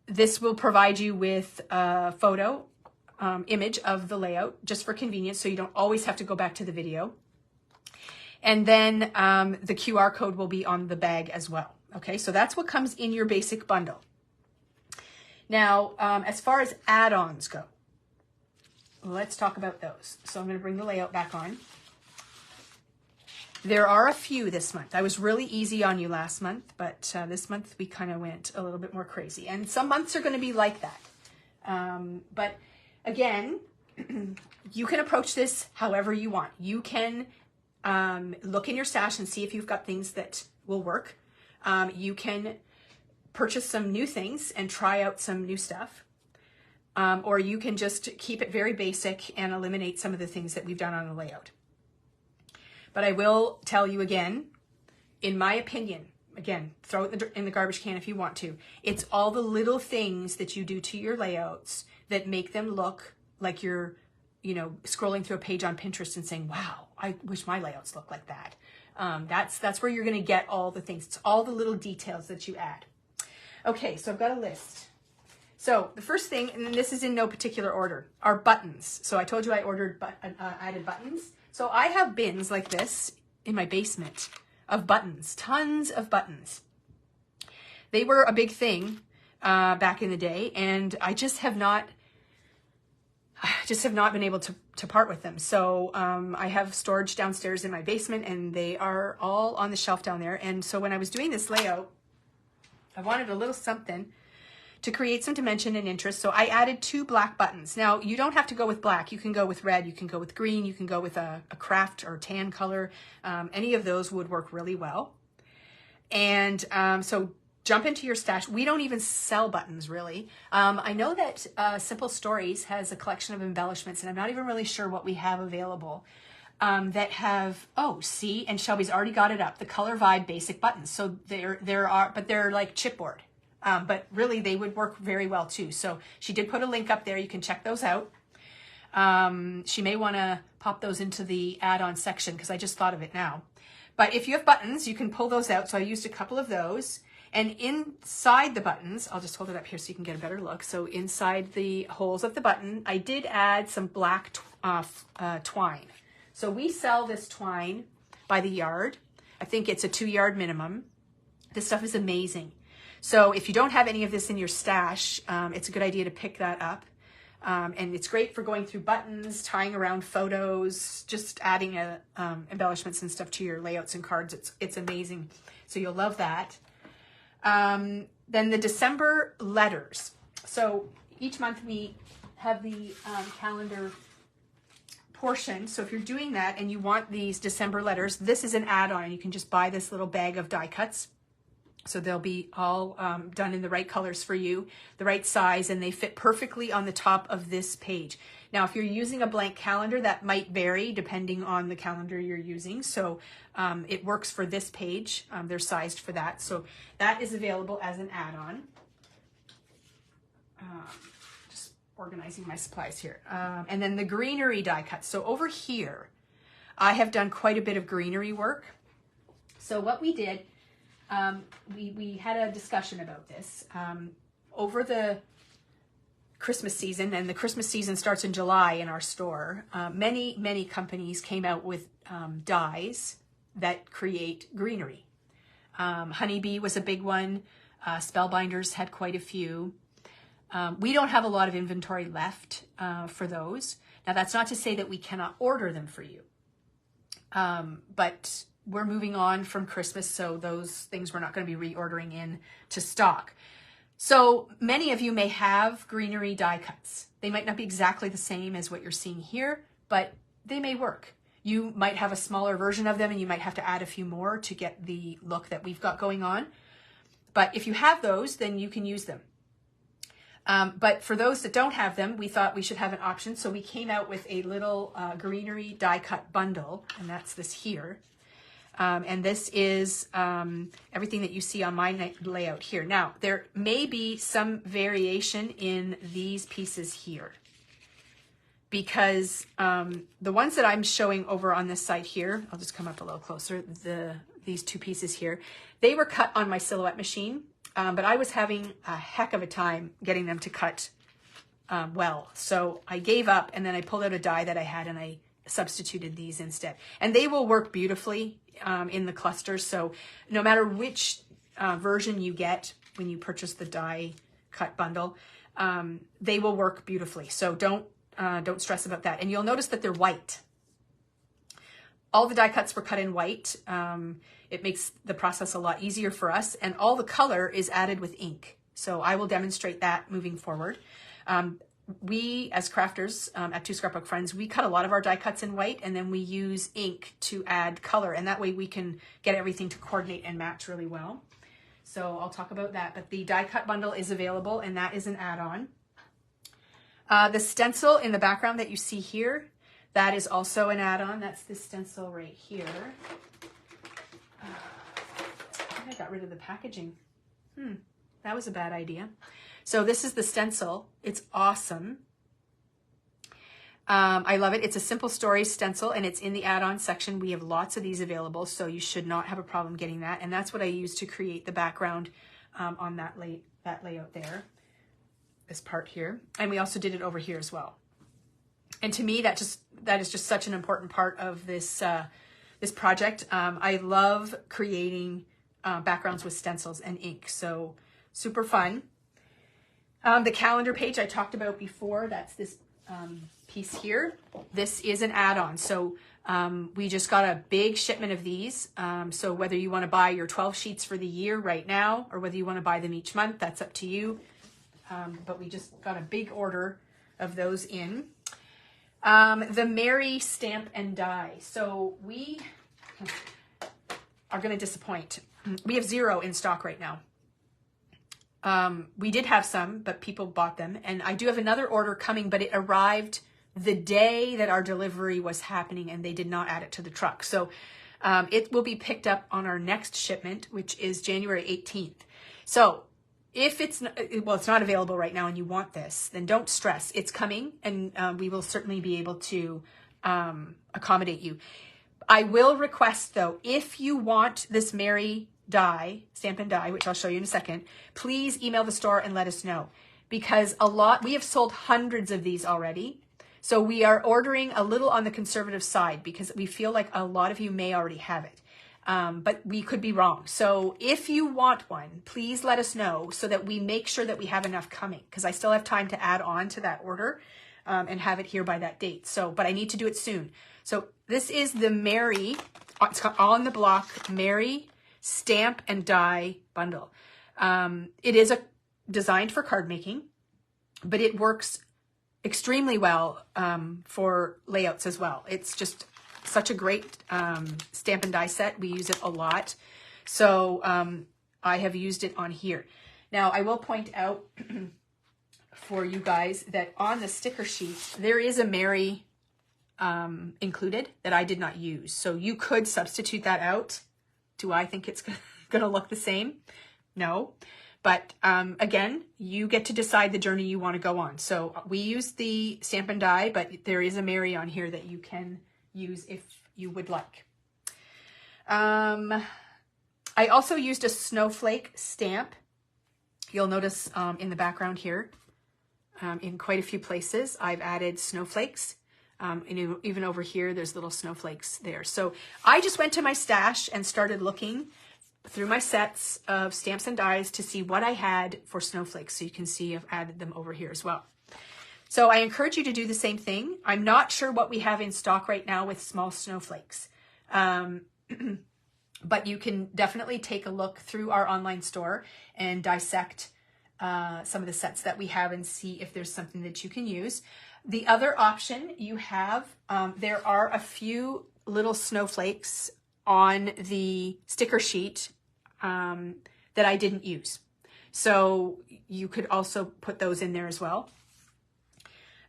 This will provide you with a photo image of the layout just for convenience, so you don't always have to go back to the video. And then the QR code will be on the bag as well. Okay, so that's what comes in your basic bundle. Now, as far as add-ons go, let's talk about those. So I'm going to bring the layout back on. There are a few this month. I was really easy on you last month, but this month we kind of went a little bit more crazy. And some months are going to be like that. But again, you can approach this however you want. You can look in your stash and see if you've got things that will work. You can purchase some new things and try out some new stuff. Or you can just keep it very basic and eliminate some of the things that we've done on the layout. But I will tell you again, in my opinion, again, throw it in the garbage can if you want to. It's all the little things that you do to your layouts that make them look like you're, you know, scrolling through a page on Pinterest and saying, wow, I wish my layouts look like that. That's where you're going to get all the things. It's all the little details that you add. Okay, so I've got a list. So the first thing, and this is in no particular order, are buttons. So I told you I ordered added buttons. So I have bins like this in my basement of buttons, tons of buttons. They were a big thing back in the day, and I just have not been able to part with them. So I have storage downstairs in my basement, and they are all on the shelf down there. And so when I was doing this layout, I wanted a little something to create some dimension and interest. So I added 2 black buttons. Now, you don't have to go with black. You can go with red. You can go with green. You can go with a craft or tan color. Any of those would work really well. And so jump into your stash. We don't even sell buttons, really. I know that Simple Stories has a collection of embellishments, and I'm not even really sure what we have available that have, oh, see, and Shelby's already got it up, the Color Vibe basic buttons. So there are, but they're like chipboard. But really, they would work very well too. So she did put a link up there. You can check those out. She may want to pop those into the add-on section because I just thought of it now. But if you have buttons, you can pull those out. So I used a couple of those. And inside the buttons, I'll just hold it up here so you can get a better look. So inside the holes of the button, I did add some black twine. So we sell this twine by the yard. I think it's a 2-yard minimum. This stuff is amazing. So if you don't have any of this in your stash, it's a good idea to pick that up. And it's great for going through buttons, tying around photos, just adding embellishments and stuff to your layouts and cards. It's amazing. So you'll love that. Then the December letters. So each month we have the calendar portion. So if you're doing that and you want these December letters, this is an add-on. You can just buy this little bag of die cuts. So they'll be all done in the right colors for you, the right size, and they fit perfectly on the top of this page. Now, if you're using a blank calendar, that might vary depending on the calendar you're using. So it works for this page. They're sized for that. So that is available as an add-on. Just organizing my supplies here. And then the greenery die cuts. So over here, I have done quite a bit of greenery work. So what we did, we had a discussion about this over the Christmas season, and the Christmas season starts in July in our store. Many companies came out with dyes that create greenery. Honeybee was a big one. Spellbinders had quite a few. We don't have a lot of inventory left for those. Now, that's not to say that we cannot order them for you, but we're moving on from Christmas, so those things we're not going to be reordering in to stock. So many of you may have greenery die cuts. They might not be exactly the same as what you're seeing here, but they may work. You might have a smaller version of them, and you might have to add a few more to get the look that we've got going on. But if you have those, then you can use them. But for those that don't have them, we thought we should have an option. So we came out with a little greenery die cut bundle, and that's this here. And this is everything that you see on my layout here. Now, there may be some variation in these pieces here because the ones that I'm showing over on this side here, I'll just come up a little closer, these 2 pieces here, they were cut on my Silhouette machine, but I was having a heck of a time getting them to cut well. So I gave up, and then I pulled out a die that I had, and I substituted these instead. And they will work beautifully in the clusters. So no matter which version you get when you purchase the die cut bundle, they will work beautifully. So don't stress about that. And you'll notice that they're white. All the die cuts were cut in white. It makes the process a lot easier for us, and all the color is added with ink. So I will demonstrate that moving forward. We, as crafters at Two Scrapbook Friends, we cut a lot of our die cuts in white, and then we use ink to add color, and that way we can get everything to coordinate and match really well. So I'll talk about that, but the die cut bundle is available, and that is an add-on. The stencil in the background that you see here, that is also an add-on. That's this stencil right here. I think I got rid of the packaging. That was a bad idea. So this is the stencil. It's awesome. I love it. It's a Simple Stories stencil, and it's in the add-on section. We have lots of these available, so you should not have a problem getting that. And that's what I use to create the background on that layout there, this part here. And we also did it over here as well. And to me, that is just such an important part of this this project. I love creating backgrounds with stencils and ink, so super fun. The calendar page I talked about before, that's this piece here. This is an add-on, so we just got a big shipment of these. So whether you want to buy your 12 sheets for the year right now, or whether you want to buy them each month, that's up to you. But we just got a big order of those in. The Mary Stamp and Die. So we are going to disappoint. We have 0 in stock right now. We did have some, but people bought them. And I do have another order coming, but it arrived the day that our delivery was happening, and they did not add it to the truck. So it will be picked up on our next shipment, which is January 18th. So if it's not available right now and you want this, then don't stress. It's coming, and we will certainly be able to accommodate you. I will request, though, if you want this Mary die, Stamp and Die, which I'll show you in a second, please email the store and let us know, because we have sold hundreds of these already. So we are ordering a little on the conservative side because we feel like a lot of you may already have it. But we could be wrong. So if you want one, please let us know so that we make sure that we have enough coming, because I still have time to add on to that order and have it here by that date. So, but I need to do it soon. So this is the Mary, it's on the block, Mary Stamp and Die bundle. It is designed for card making, but it works extremely well for layouts as well. It's just such a great stamp and die set. We use it a lot. So I have used it on here. Now I will point out for you guys that on the sticker sheet, there is a Mary included that I did not use. So you could substitute that out. Do I think it's going to look the same? No. But again, you get to decide the journey you want to go on. So we use the Stamp and Die, but there is a Mary on here that you can use if you would like. I also used a snowflake stamp. You'll notice in the background here, in quite a few places, I've added snowflakes. And even over here, there's little snowflakes there. So I just went to my stash and started looking through my sets of stamps and dies to see what I had for snowflakes. So you can see I've added them over here as well. So I encourage you to do the same thing. I'm not sure what we have in stock right now with small snowflakes. But you can definitely take a look through our online store and dissect some of the sets that we have and see if there's something that you can use. The other option you have, there are a few little snowflakes on the sticker sheet that I didn't use. So you could also put those in there as well.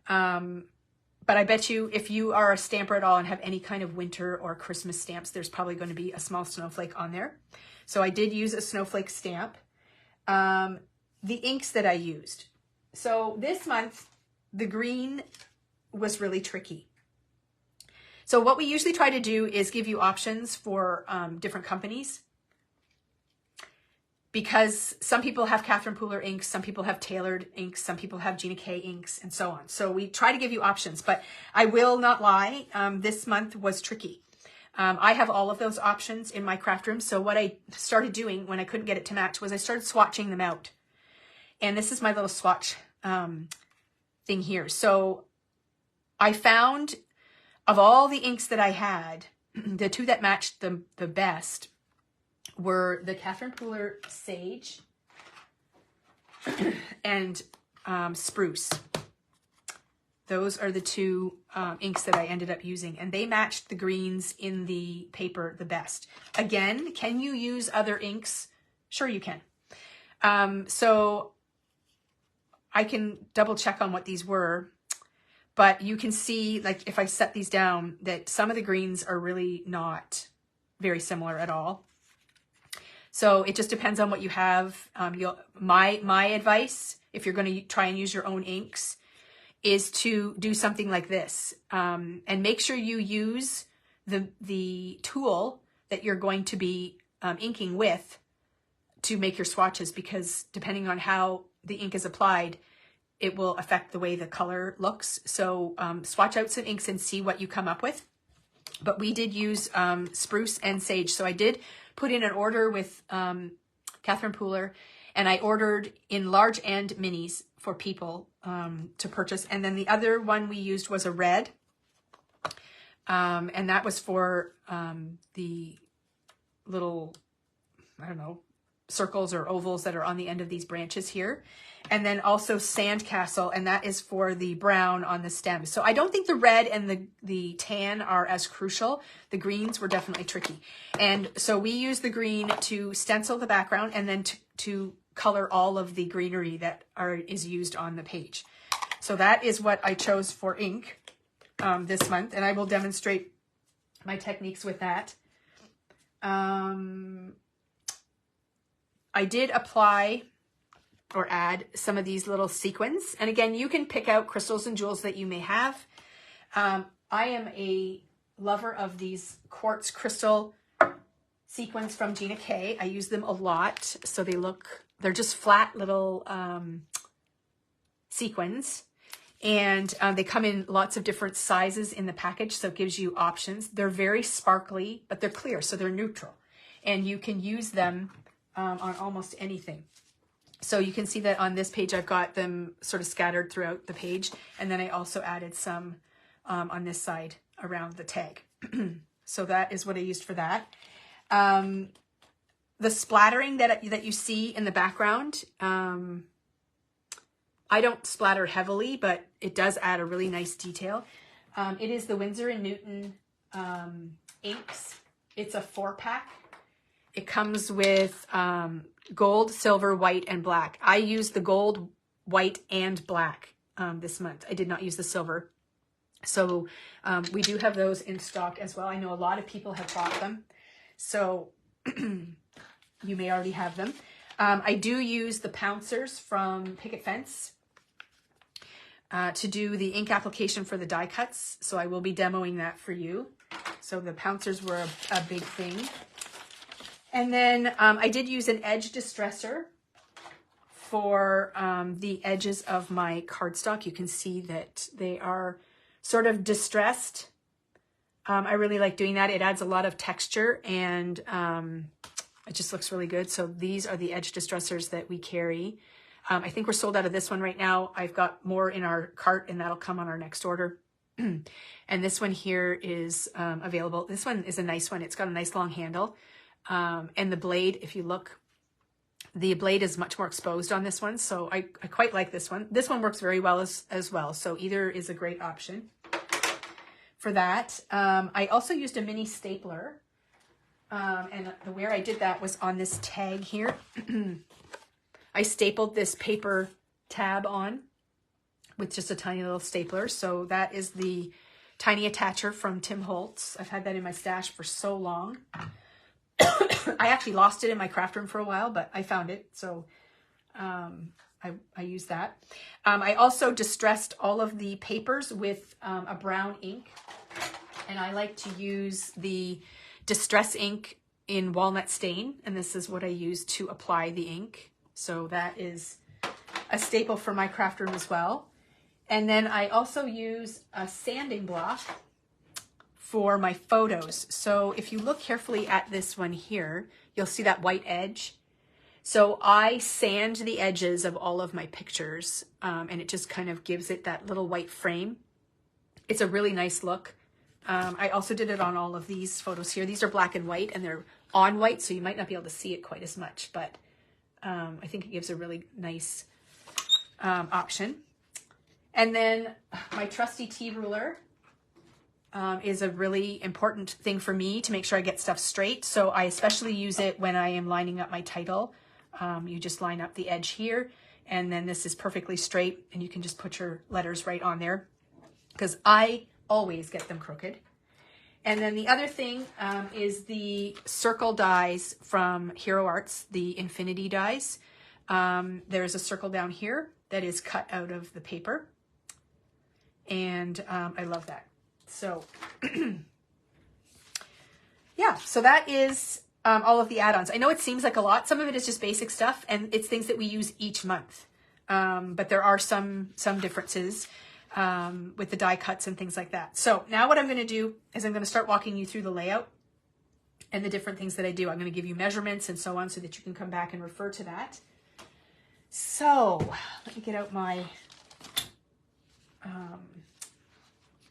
But I bet you if you are a stamper at all and have any kind of winter or Christmas stamps, there's probably going to be a small snowflake on there. So I did use a snowflake stamp. The inks that I used. So this month, the green was really tricky. So what we usually try to do is give you options for different companies. because some people have Catherine Pooler inks, some people have tailored inks, some people have Gina K inks, and so on. So we try to give you options, but I will not lie, this month was tricky. I have all of those options in my craft room. So what I started doing when I couldn't get it to match was I started swatching them out. And this is my little swatch thing here. So I found, of all the inks that I had, the two that matched the best were the Catherine Pooler Sage and Spruce. Those are the two inks that I ended up using, and they matched the greens in the paper the best. Again, can you use other inks? Sure you can. So I can double check on what these were, but you can see, like, if I set these down, that some of the greens are really not very similar at all. So it just depends on what you have. My advice, if you're going to try and use your own inks, is to do something like this, and make sure you use the tool that you're going to be inking with to make your swatches, because depending on how the ink is applied, it will affect the way the color looks. So swatch out some inks and see what you come up with. But we did use Spruce and Sage. So I did put in an order with Catherine Pooler, and I ordered in large and minis for people to purchase. And then the other one we used was a red. And that was for the little, I don't know, circles or ovals that are on the end of these branches here. And then also Sandcastle, and that is for the brown on the stem. So I don't think the red and the tan are as crucial. The greens were definitely tricky. And so we used the green to stencil the background, and then to color all of the greenery that is used on the page. So that is what I chose for ink this month, and I will demonstrate my techniques with that. I did apply or add some of these little sequins. And again, you can pick out crystals and jewels that you may have. I am a lover of these quartz crystal sequins from Gina K. I use them a lot. So they're just flat little sequins. And they come in lots of different sizes in the package. So it gives you options. They're very sparkly, but they're clear. So they're neutral. And you can use them on almost anything. So you can see that on this page, I've got them sort of scattered throughout the page. And then I also added some on this side around the tag. So that is what I used for that. The splattering that you see in the background, I don't splatter heavily, but it does add a really nice detail. It is the Winsor & Newton inks. It's a 4-pack. It comes with gold, silver, white, and black. I used the gold, white, and black this month. I did not use the silver. So we do have those in stock as well. I know a lot of people have bought them. So you may already have them. I do use the Pouncers from Picket Fence to do the ink application for the die cuts. So I will be demoing that for you. So the Pouncers were a big thing. And then I did use an edge distresser for the edges of my cardstock. You can see that they are sort of distressed. I really like doing that. It adds a lot of texture, and it just looks really good. So these are the edge distressers that we carry. I think we're sold out of this one right now. I've got more in our cart, and that'll come on our next order. And this one here is available. This one is a nice one. It's got a nice long handle. And the blade, if you look, the blade is much more exposed on this one. So I quite like this one. This one works very well as well. So either is a great option for that. I also used a mini stapler. And where I did that was on this tag here. I stapled this paper tab on with just a tiny little stapler. So that is the tiny attacher from Tim Holtz. I've had that in my stash for so long. I actually lost it in my craft room for a while, but I found it. So I used that. I also distressed all of the papers with a brown ink. And I like to use the Distress ink in Walnut Stain, and this is what I use to apply the ink. So that is a staple for my craft room as well. And then I also use a sanding block for my photos. So if you look carefully at this one here, you'll see that white edge. So I sand the edges of all of my pictures, and it just kind of gives it that little white frame. It's a really nice look. I also did it on all of these photos here. These are black and white, and they're on white, so you might not be able to see it quite as much, but I think it gives a really nice option. And then my trusty T ruler is a really important thing for me to make sure I get stuff straight. So I especially use it when I am lining up my title. You just line up the edge here, and then this is perfectly straight, and you can just put your letters right on there, because I always get them crooked. And then the other thing is the circle dies from Hero Arts, the infinity dies. There's a circle down here that is cut out of the paper, and I love that. So yeah, so that is all of the add-ons. I know it seems like a lot. Some of it is just basic stuff, and it's things that we use each month. But there are some differences with the die cuts and things like that. So now what I'm going to do is I'm going to start walking you through the layout and the different things that I do. I'm going to give you measurements and so on so that you can come back and refer to that. So let me get out my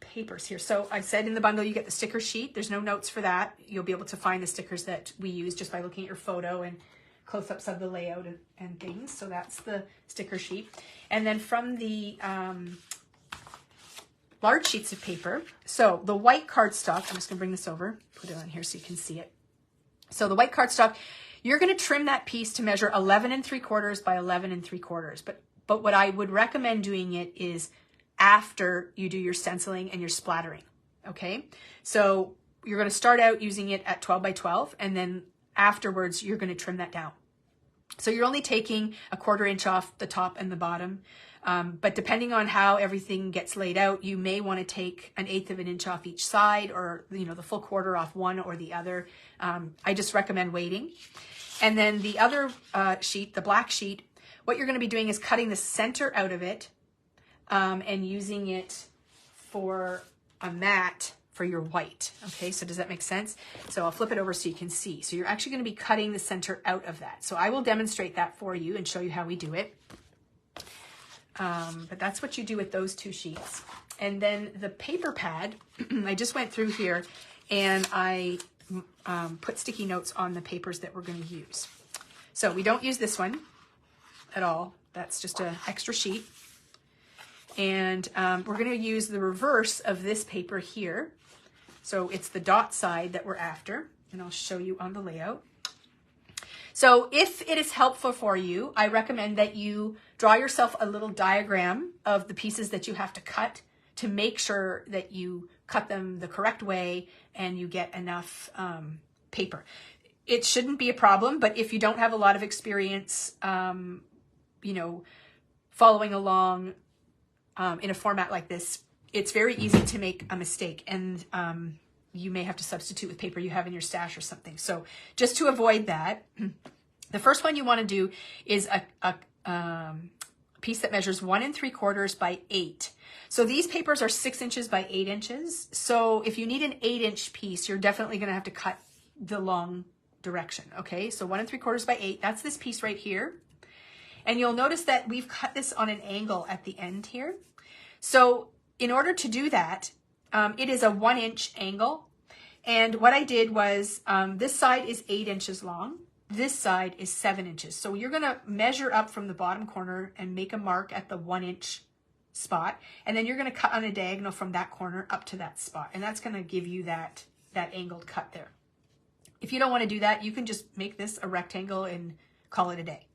papers here. So I said in the bundle you get the sticker sheet. There's no notes for that. You'll be able to find the stickers that we use just by looking at your photo and close-ups of the layout and things. So that's the sticker sheet. And then from the large sheets of paper, so the white cardstock, I'm just going to bring this over, put it on here so you can see it. So the white cardstock, you're going to trim that piece to measure 11 3/4 by 11 3/4. But what I would recommend doing it is after you do your stenciling and your splattering, okay? So you're going to start out using it at 12 by 12, and then afterwards you're going to trim that down. So you're only taking 1/4 inch off the top and the bottom, but depending on how everything gets laid out, you may want to take 1/8 of an inch off each side, or the full 1/4 off one or the other. I just recommend waiting. And then the other sheet, the black sheet, what you're going to be doing is cutting the center out of it and using it for a mat for your white. Okay, so does that make sense? So I'll flip it over so you can see. So you're actually going to be cutting the center out of that. So I will demonstrate that for you and show you how we do it. But that's what you do with those two sheets. And then the paper pad, I just went through here and I put sticky notes on the papers that we're going to use. So we don't use this one at all. That's just an extra sheet. And we're going to use the reverse of this paper here. So it's the dot side that we're after, and I'll show you on the layout. So if it is helpful for you, I recommend that you draw yourself a little diagram of the pieces that you have to cut to make sure that you cut them the correct way and you get enough paper. It shouldn't be a problem, but if you don't have a lot of experience, following along in a format like this, it's very easy to make a mistake, and you may have to substitute with paper you have in your stash or something. So just to avoid that, the first one you want to do is a piece that measures 1 3/4 by 8. So these papers are 6 inches by 8 inches. So if you need an 8-inch piece, you're definitely going to have to cut the long direction. Okay, so 1 3/4 by 8, that's this piece right here. And you'll notice that we've cut this on an angle at the end here. So in order to do that, it is a 1-inch angle. And what I did was, this side is 8 inches long. This side is 7 inches. So you're going to measure up from the bottom corner and make a mark at the 1-inch spot. And then you're going to cut on a diagonal from that corner up to that spot. And that's going to give you that angled cut there. If you don't want to do that, you can just make this a rectangle and call it a day.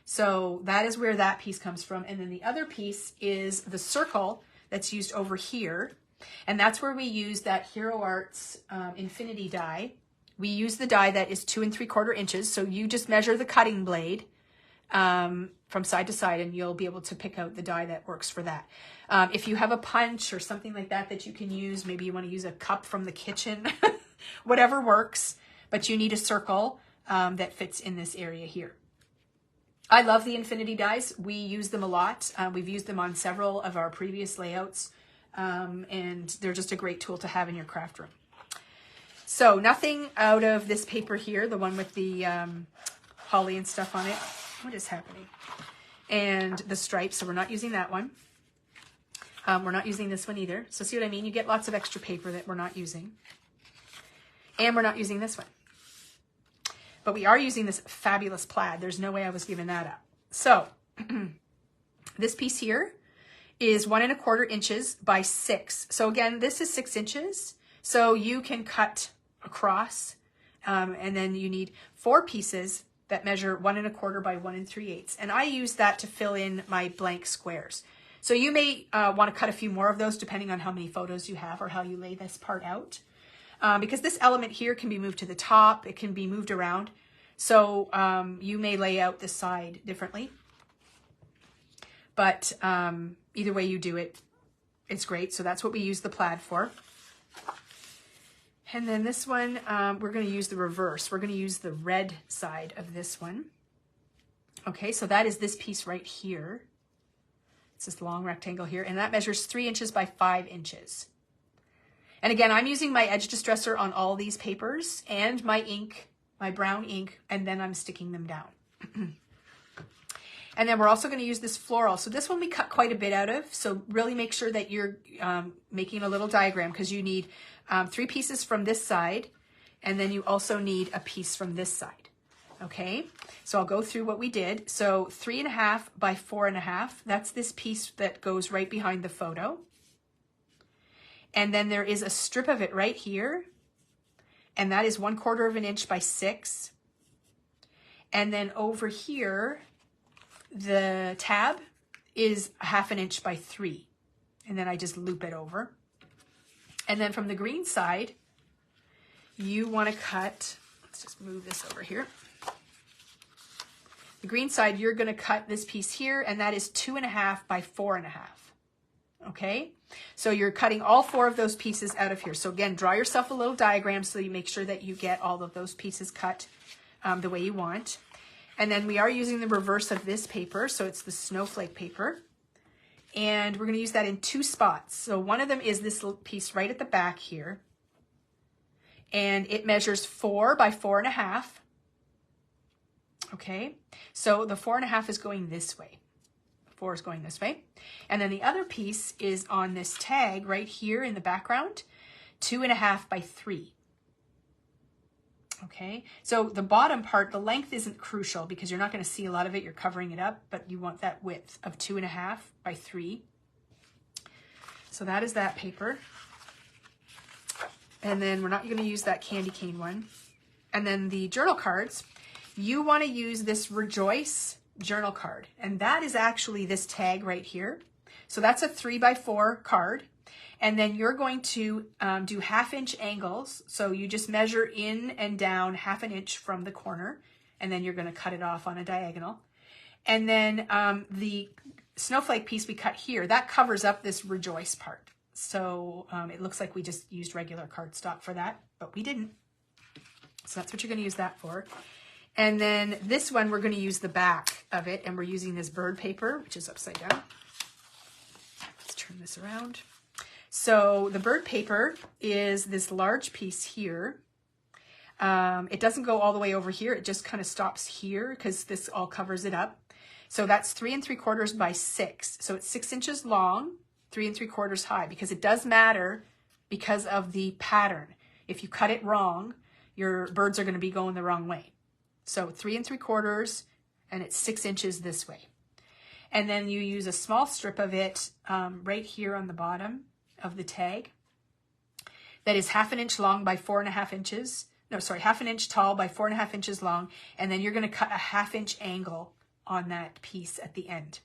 So that is where that piece comes from. And then the other piece is the circle that's used over here. And that's where we use that Hero Arts Infinity die. We use the die that is 2 3/4 inches. So you just measure the cutting blade from side to side, and you'll be able to pick out the die that works for that. If you have a punch or something like that that you can use, maybe you want to use a cup from the kitchen, whatever works. but you need a circle that fits in this area here. I love the infinity dies. We use them a lot. We've used them on several of our previous layouts, and they're just a great tool to have in your craft room. So nothing out of this paper here, the one with the holly and stuff on it. What is happening? And the stripes, so we're not using that one. We're not using this one either. So see what I mean? You get lots of extra paper that we're not using. And we're not using this one. But we are using this fabulous plaid. There's no way I was giving that up. So this piece here is 1 1/4 inches by 6. So again, this is 6 inches. So you can cut across, and then you need 4 pieces that measure 1 1/4 by 1 3/8. And I use that to fill in my blank squares. So you may want to cut a few more of those depending on how many photos you have or how you lay this part out. Because this element here can be moved to the top, it can be moved around. So you may lay out this side differently. But either way you do it, it's great. So that's what we use the plaid for. And then this one, we're going to use the reverse. We're going to use the red side of this one. Okay, so that is this piece right here. It's this long rectangle here, and that measures 3 inches by 5 inches. And again, I'm using my edge distressor on all these papers and my ink, my brown ink, and then I'm sticking them down. And then we're also going to use this floral. So this one we cut quite a bit out of. So really make sure that you're making a little diagram, because you need 3 pieces from this side, and then you also need a piece from this side. Okay, so I'll go through what we did. So 3 1/2 by 4 1/2. That's this piece that goes right behind the photo. And then there is a strip of it right here, and that is 1/4 inch by 6. And then over here, the tab is 1/2 inch by 3. And then I just loop it over. And then from the green side, you want to cut, let's just move this over here. The green side, you're going to cut this piece here, and that is 2 1/2 by 4 1/2. Okay, so you're cutting all 4 of those pieces out of here. So again, draw yourself a little diagram so you make sure that you get all of those pieces cut the way you want. And then we are using the reverse of this paper, so it's the snowflake paper. And we're going to use that in 2 spots. So one of them is this little piece right at the back here. And it measures 4 by 4 1/2. Okay, so the 4 1/2 is going this way. 4 is going this way. And then the other piece is on this tag right here in the background, 2 1/2 by 3. Okay, so the bottom part, the length isn't crucial because you're not going to see a lot of it. You're covering it up, but you want that width of 2 1/2 by 3. So that is that paper. And then we're not going to use that candy cane one. And then the journal cards, you want to use this Rejoice journal card. And that is actually this tag right here. So that's a 3 by 4 card. And then you're going to do 1/2 inch angles. So you just measure in and down 1/2 inch from the corner, and then you're going to cut it off on a diagonal. And then the snowflake piece we cut here, that covers up this Rejoice part. So it looks like we just used regular cardstock for that, but we didn't. So that's what you're going to use that for. And then this one, we're going to use the back of it, and we're using this bird paper, which is upside down. Let's turn this around. So the bird paper is this large piece here. It doesn't go all the way over here. It just kind of stops here because this all covers it up. So that's 3 3/4 by 6. So it's 6 inches long, 3 3/4 high, because it does matter because of the pattern. If you cut it wrong, your birds are going to be going the wrong way. So 3 3/4, and it's 6 inches this way. And then you use a small strip of it right here on the bottom of the tag that is 1/2 inch long by 4 1/2 inches. No, sorry, 1/2 inch tall by 4 1/2 inches long. And then you're going to cut a 1/2 inch angle on that piece at the end.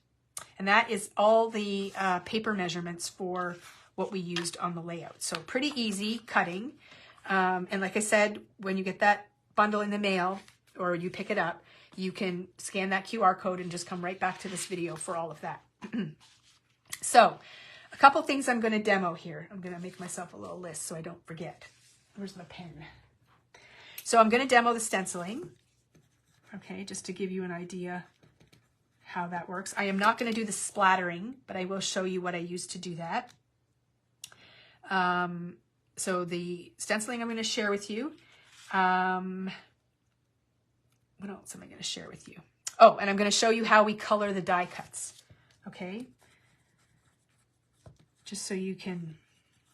And that is all the paper measurements for what we used on the layout. So pretty easy cutting. And like I said, when you get that bundle in the mail or you pick it up, you can scan that QR code and just come right back to this video for all of that. So a couple things I'm going to demo here. I'm going to make myself a little list so I don't forget. Where's my pen? So I'm going to demo the stenciling, okay, just to give you an idea how that works. I am not going to do the splattering, but I will show you what I use to do that. So the stenciling I'm going to share with you. What else am I going to share with you? Oh, and I'm going to show you how we color the die cuts, okay? Just so you can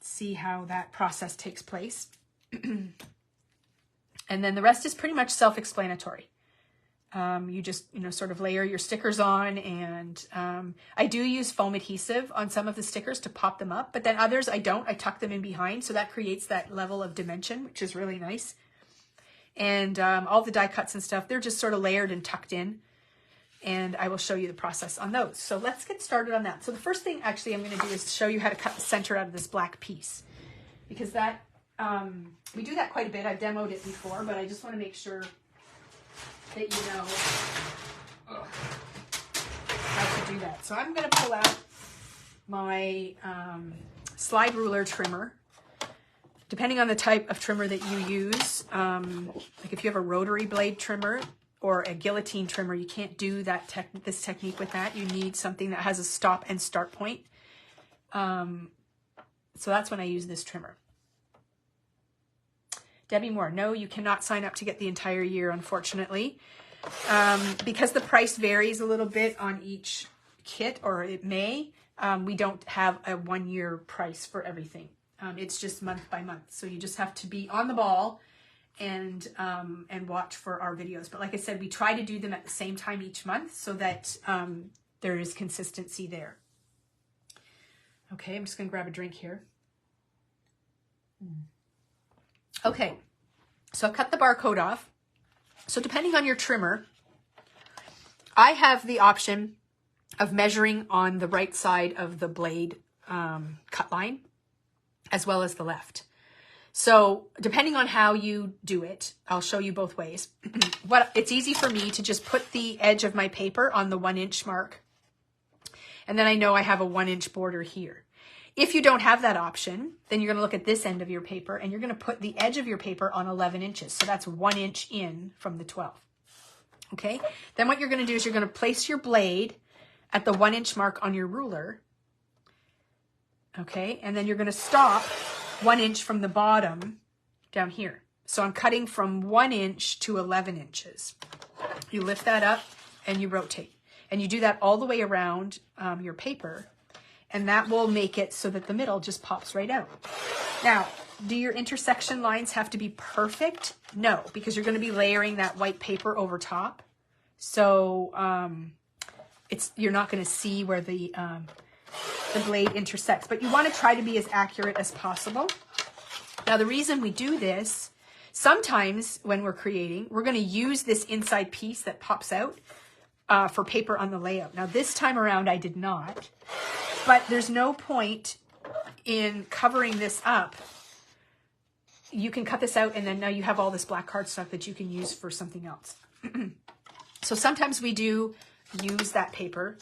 see how that process takes place. And then the rest is pretty much self-explanatory. You just, sort of layer your stickers on, and I do use foam adhesive on some of the stickers to pop them up, but then others I don't. I tuck them in behind, so that creates that level of dimension, which is really nice. And all the die cuts and stuff, they're just sort of layered and tucked in, and I will show you the process on those. So let's get started on that. So the first thing actually I'm going to do is show you how to cut the center out of this black piece, because that we do that quite a bit. I've demoed it before, but I just want to make sure that you know how to do that. So I'm going to pull out my slide ruler trimmer. Depending on the type of trimmer that you use, like if you have a rotary blade trimmer or a guillotine trimmer, you can't do that this technique with that. You need something that has a stop and start point. So that's when I use this trimmer. Debbie Moore, no, you cannot sign up to get the entire year, unfortunately. Because the price varies a little bit on each kit, or it may, we don't have a 1-year price for everything. It's just month by month. So you just have to be on the ball and watch for our videos. But like I said, we try to do them at the same time each month so that there is consistency there. Okay, I'm just going to grab a drink here. Okay, so I've cut the barcode off. So depending on your trimmer, I have the option of measuring on the right side of the blade cut line, as well as the left. So depending on how you do it, I'll show you both ways. It's easy for me to just put the edge of my paper on the 1-inch mark, and then I know I have a 1-inch border here. If you don't have that option, then you're going to look at this end of your paper, and you're going to put the edge of your paper on 11 inches. So that's 1 inch in from the 12. Okay. Then what you're going to do is you're going to place your blade at the 1-inch mark on your ruler. Okay. And then you're going to stop 1 inch from the bottom down here. So I'm cutting from 1 inch to 11 inches. You lift that up and you rotate, and you do that all the way around your paper. And that will make it so that the middle just pops right out. Now, do your intersection lines have to be perfect? No, because you're going to be layering that white paper over top. So you're not going to see where the blade intersects. But you want to try to be as accurate as possible. Now, the reason we do this, sometimes when we're creating, we're going to use this inside piece that pops out for paper on the layout. Now, this time around, I did not. But there's no point in covering this up. You can cut this out, and then now you have all this black cardstock that you can use for something else. So sometimes we do use that paper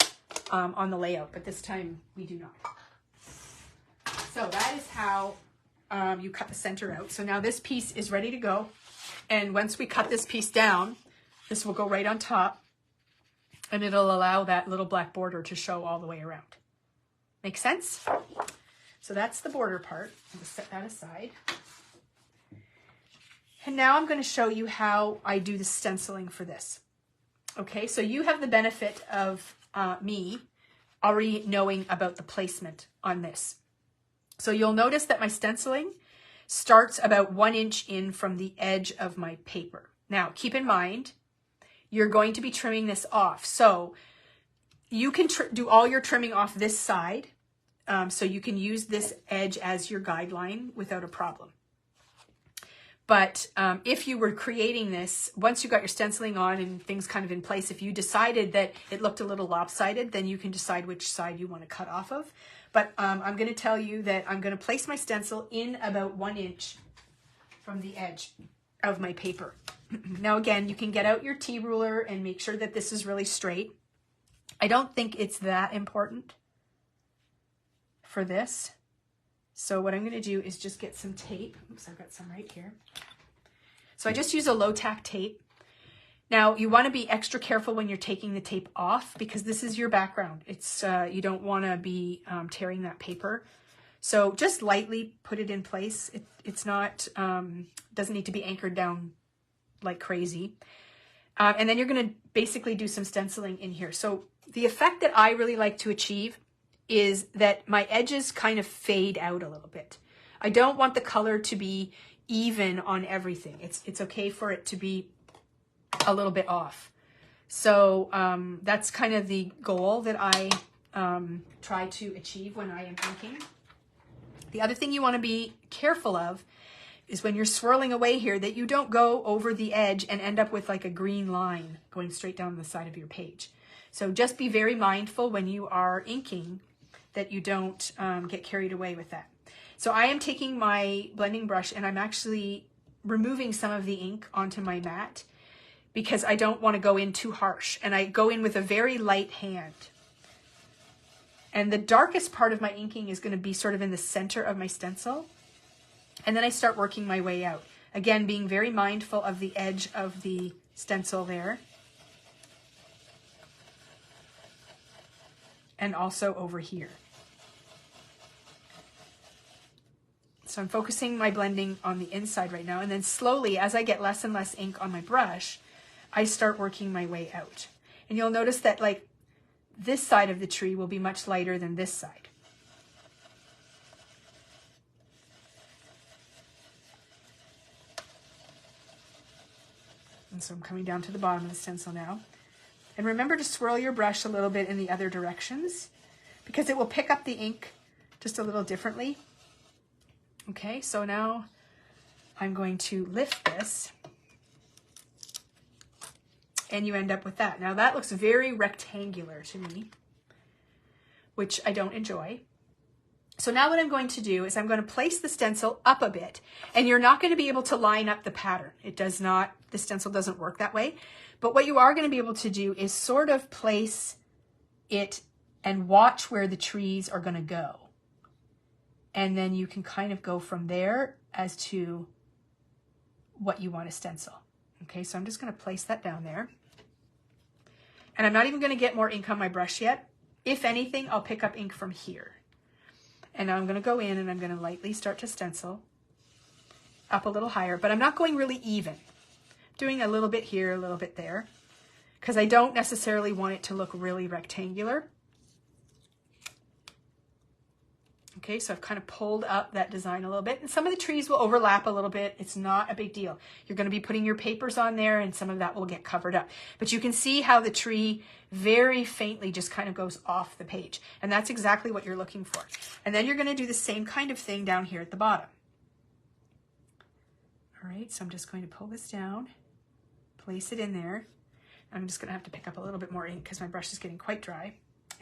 on the layout, but this time we do not. So that is how you cut the center out. So now this piece is ready to go. And once we cut this piece down, this will go right on top, and it'll allow that little black border to show all the way around. Make sense? So that's the border part. I'm going to set that aside. And now I'm going to show you how I do the stenciling for this. Okay, so you have the benefit of me already knowing about the placement on this. So you'll notice that my stenciling starts about 1 inch in from the edge of my paper. Now, keep in mind, you're going to be trimming this off. So you can do all your trimming off this side, so you can use this edge as your guideline without a problem. But if you were creating this, once you got your stenciling on and things kind of in place, if you decided that it looked a little lopsided, then you can decide which side you want to cut off of. But I'm going to tell you that I'm going to place my stencil in about 1 inch from the edge of my paper. Now, again, you can get out your T-ruler and make sure that this is really straight. I don't think it's that important for this. So what I'm going to do is just get some tape. Oops, I've got some right here. So I just use a low tack tape. Now you want to be extra careful when you're taking the tape off because this is your background. It's you don't want to be tearing that paper. So just lightly put it in place. It's not, doesn't need to be anchored down like crazy. And then you're going to basically do some stenciling in here. So the effect that I really like to achieve is that my edges kind of fade out a little bit. I don't want the color to be even on everything. It's okay for it to be a little bit off. So that's kind of the goal that I try to achieve when I am inking. The other thing you want to be careful of is when you're swirling away here that you don't go over the edge and end up with like a green line going straight down the side of your page. So just be very mindful when you are inking that you don't get carried away with that. So I am taking my blending brush and I'm actually removing some of the ink onto my mat because I don't want to go in too harsh, and I go in with a very light hand. And the darkest part of my inking is going to be sort of in the center of my stencil. And then I start working my way out. Again, being very mindful of the edge of the stencil there. And also over here. So I'm focusing my blending on the inside right now. And then slowly, as I get less and less ink on my brush, I start working my way out. And you'll notice that like this side of the tree will be much lighter than this side. And so I'm coming down to the bottom of the stencil now. And remember to swirl your brush a little bit in the other directions because it will pick up the ink just a little differently. Okay, so now I'm going to lift this and you end up with that. Now that looks very rectangular to me, which I don't enjoy. So now what I'm going to do is I'm going to place the stencil up a bit, and you're not going to be able to line up the pattern. It does not, the stencil doesn't work that way. But what you are going to be able to do is sort of place it and watch where the trees are going to go. And then you can kind of go from there as to what you want to stencil. Okay, so I'm just going to place that down there. And I'm not even going to get more ink on my brush yet. If anything, I'll pick up ink from here. And now I'm going to go in and I'm going to lightly start to stencil up a little higher, but I'm not going really even. I'm doing a little bit here, a little bit there, because I don't necessarily want it to look really rectangular. Okay, so I've kind of pulled up that design a little bit, and some of the trees will overlap a little bit. It's not a big deal. You're going to be putting your papers on there, and some of that will get covered up. But you can see how the tree very faintly just kind of goes off the page, and that's exactly what you're looking for. And then you're going to do the same kind of thing down here at the bottom. All right, so I'm just going to pull this down, place it in there. I'm just going to have to pick up a little bit more ink because my brush is getting quite dry.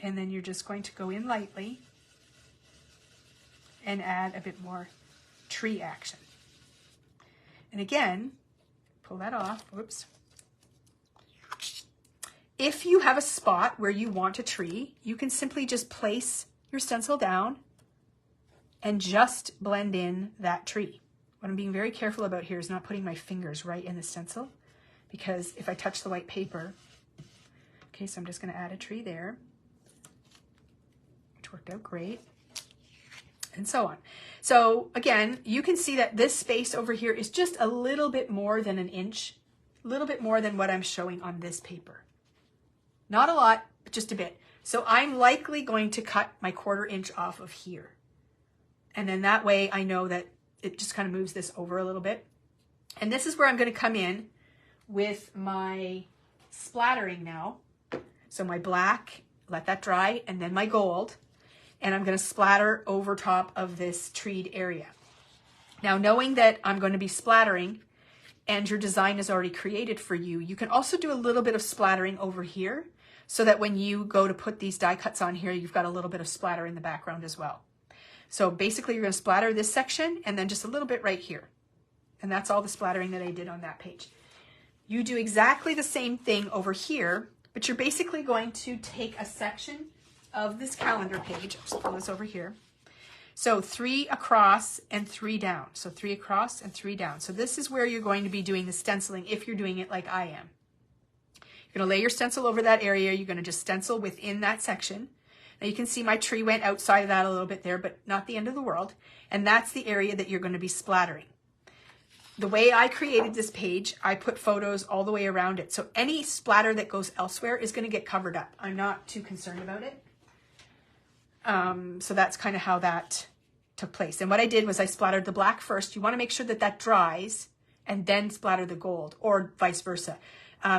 And then you're just going to go in lightly and add a bit more tree action. And again, pull that off, whoops. If you have a spot where you want a tree, you can simply just place your stencil down and just blend in that tree. What I'm being very careful about here is not putting my fingers right in the stencil, because if I touch the white paper, okay, so I'm just gonna add a tree there, which worked out great. And so on. So again, you can see that this space over here is just a little bit more than an inch, a little bit more than what I'm showing on this paper. Not a lot, but just a bit. So I'm likely going to cut my 1/4 inch off of here. And then that way I know that it just kind of moves this over a little bit. And this is where I'm going to come in with my splattering now. So my black, let that dry, and then my gold. And I'm going to splatter over top of this treed area. Now, knowing that I'm going to be splattering and your design is already created for you, you can also do a little bit of splattering over here so that when you go to put these die cuts on here, you've got a little bit of splatter in the background as well. So basically, you're going to splatter this section and then just a little bit right here. And that's all the splattering that I did on that page. You do exactly the same thing over here, but you're basically going to take a section of this calendar page, I'll just pull this over here. So 3 across and 3 down. So 3 across and 3 down. So this is where you're going to be doing the stenciling if you're doing it like I am. You're going to lay your stencil over that area. You're going to just stencil within that section. Now you can see my tree went outside of that a little bit there, but not the end of the world. And that's the area that you're going to be splattering. The way I created this page, I put photos all the way around it. So any splatter that goes elsewhere is going to get covered up. I'm not too concerned about it. So that's kind of how that took place. And what I did was I splattered the black first. You want to make sure that that dries and then splatter the gold, or vice versa.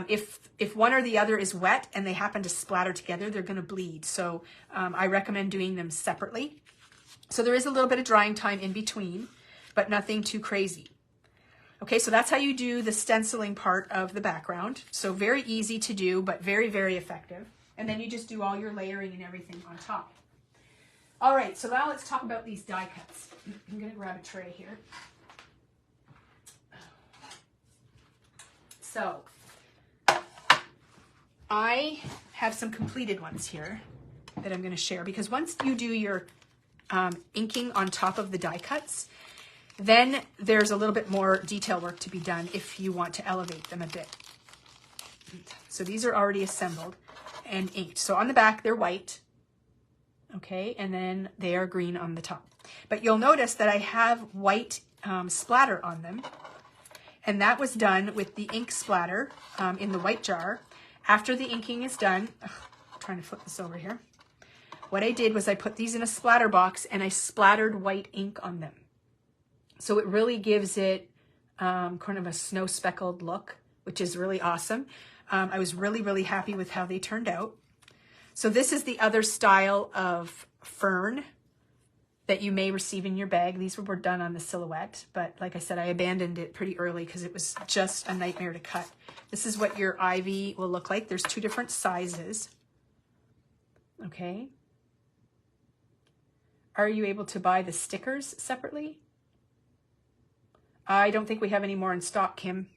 If one or the other is wet and they happen to splatter together, they're going to bleed. So I recommend doing them separately. So there is a little bit of drying time in between, but nothing too crazy. Okay, so that's how you do the stenciling part of the background. So very easy to do, but very, very effective. And then you just do all your layering and everything on top. All right, so now let's talk about these die cuts. I'm going to grab a tray here. So I have some completed ones here that I'm going to share, because once you do your inking on top of the die cuts, then there's a little bit more detail work to be done if you want to elevate them a bit. So these are already assembled and inked. So on the back, they're white. Okay, and then they are green on the top. But you'll notice that I have white splatter on them. And that was done with the ink splatter in the white jar. After the inking is done, I'm trying to flip this over here. What I did was I put these in a splatter box and I splattered white ink on them. So it really gives it kind of a snow speckled look, which is really awesome. I was really, really happy with how they turned out. So this is the other style of fern that you may receive in your bag. These were done on the silhouette, but like I said, I abandoned it pretty early because it was just a nightmare to cut. This is what your ivy will look like. There's 2 different sizes. Okay. Are you able to buy the stickers separately? I don't think we have any more in stock, Kim.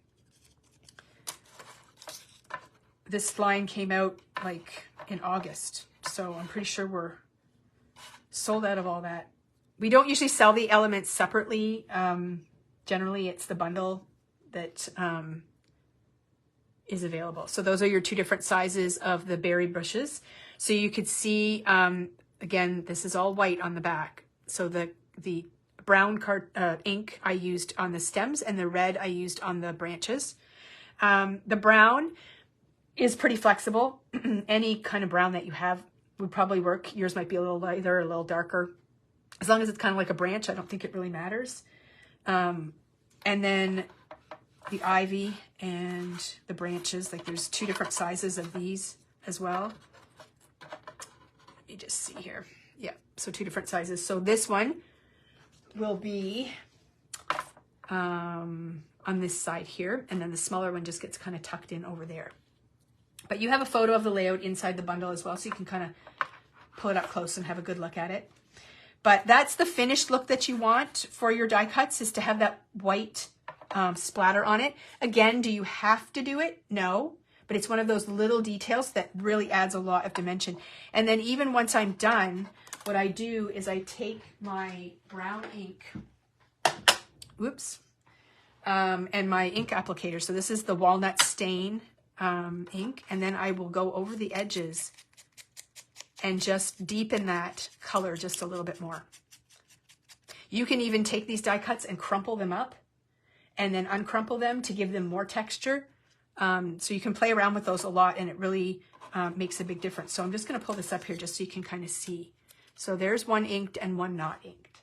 This line came out like in August, so I'm pretty sure we're sold out of all that. We don't usually sell the elements separately. Generally, it's the bundle that is available. So those are your 2 different sizes of the berry bushes. So you could see, again, this is all white on the back. So the brown ink I used on the stems, and the red I used on the branches. The brown is pretty flexible. Any kind of brown that you have would probably work. Yours might be a little lighter, a little darker. As long as it's kind of like a branch, I don't think it really matters. And then the ivy and the branches, like there's 2 different sizes of these as well. Let me just see here. Yeah, so 2 different sizes. So this one will be on this side here, and then the smaller one just gets kind of tucked in over there. But you have a photo of the layout inside the bundle as well, so you can kind of pull it up close and have a good look at it. But that's the finished look that you want for your die cuts, is to have that white splatter on it. Again, do you have to do it? No, but it's one of those little details that really adds a lot of dimension. And then even once I'm done, what I do is I take my brown ink, and my ink applicator. So this is the walnut stain ink, and then I will go over the edges and just deepen that color just a little bit more. You can even take these die cuts and crumple them up and then uncrumple them to give them more texture. So you can play around with those a lot, and it really makes a big difference. So I'm just going to pull this up here just so you can kind of see. So there's one inked and one not inked.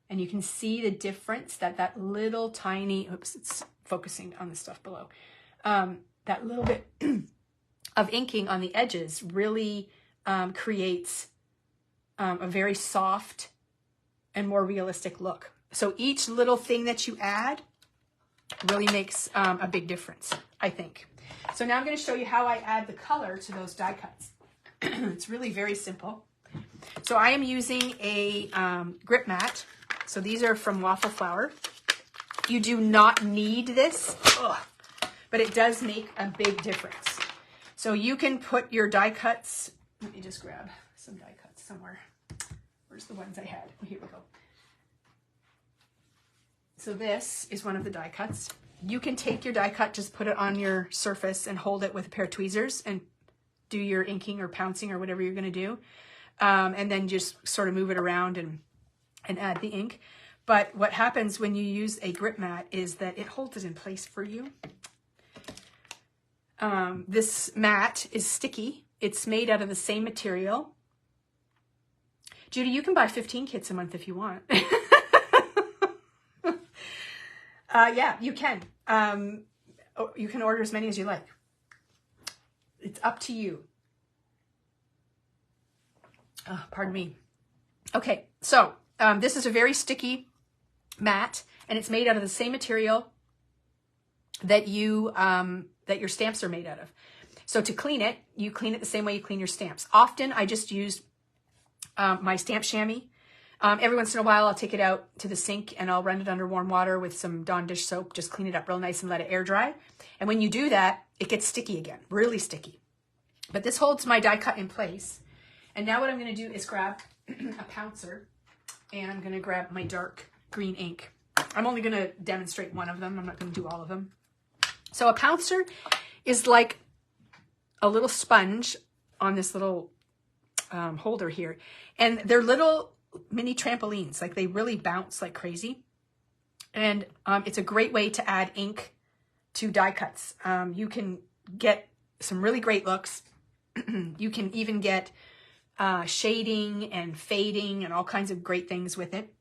And you can see the difference that little tiny, oops, it's focusing on the stuff below. That little bit of inking on the edges really creates a very soft and more realistic look. So each little thing that you add really makes a big difference, I think. So now I'm going to show you how I add the color to those die cuts. It's really very simple. So I am using a grip mat. So these are from Waffle Flower. You do not need this, but it does make a big difference. So you can put your die cuts, let me just grab some die cuts somewhere. Where's the ones I had? Oh, here we go. So this is one of the die cuts. You can take your die cut, just put it on your surface and hold it with a pair of tweezers and do your inking or pouncing or whatever you're going to do. And then just sort of move it around and add the ink. But what happens when you use a grip mat is that it holds it in place for you. This mat is sticky. It's made out of the same material. Judy, you can buy 15 kits a month if you want. Yeah, you can. You can order as many as you like. It's up to you. Oh, pardon me. Okay, so this is a very sticky mat, and it's made out of the same material that that your stamps are made out of. So to clean it, you clean it the same way you clean your stamps. Often I just use my stamp chamois. Every once in a while I'll take it out to the sink and I'll run it under warm water with some Dawn dish soap, just clean it up real nice and let it air dry. And when you do that, it gets sticky again, really sticky. But this holds my die cut in place. And now what I'm going to do is grab a pouncer, and I'm going to grab my dark green ink. I'm only going to demonstrate one of them. I'm not going to do all of them. So a pouncer is like a little sponge on this little holder here. And they're little mini trampolines. Like, they really bounce like crazy. And it's a great way to add ink to die cuts. You can get some really great looks. You can even get shading and fading and all kinds of great things with it.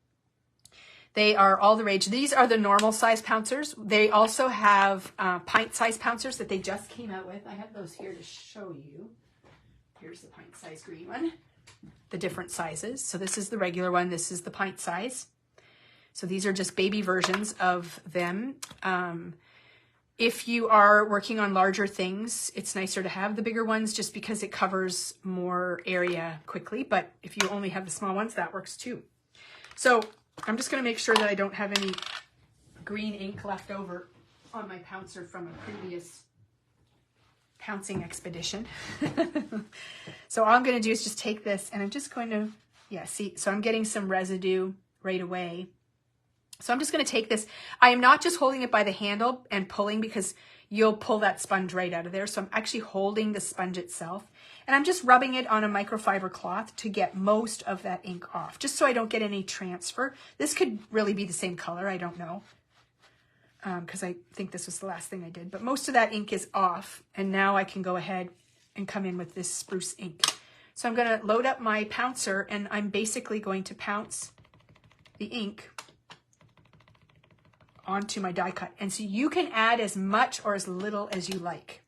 They are all the rage. These are the normal size pouncers. They also have pint size pouncers that they just came out with. I have those here to show you. Here's the pint size green one, the different sizes. So this is the regular one. This is the pint size. So these are just baby versions of them. If you are working on larger things, it's nicer to have the bigger ones just because it covers more area quickly. But if you only have the small ones, that works too. So I'm just going to make sure that I don't have any green ink left over on my pouncer from a previous pouncing expedition. So all I'm going to do is just take this, and I'm just going to, yeah, see, so I'm getting some residue right away. So I'm just going to take this. I am not just holding it by the handle and pulling, because you'll pull that sponge right out of there. So I'm actually holding the sponge itself, and I'm just rubbing it on a microfiber cloth to get most of that ink off, just so I don't get any transfer. This could really be the same color. I don't know, because I think this was the last thing I did. But most of that ink is off, and now I can go ahead and come in with this spruce ink. So I'm going to load up my pouncer, and I'm basically going to pounce the ink onto my die cut. And so you can add as much or as little as you like.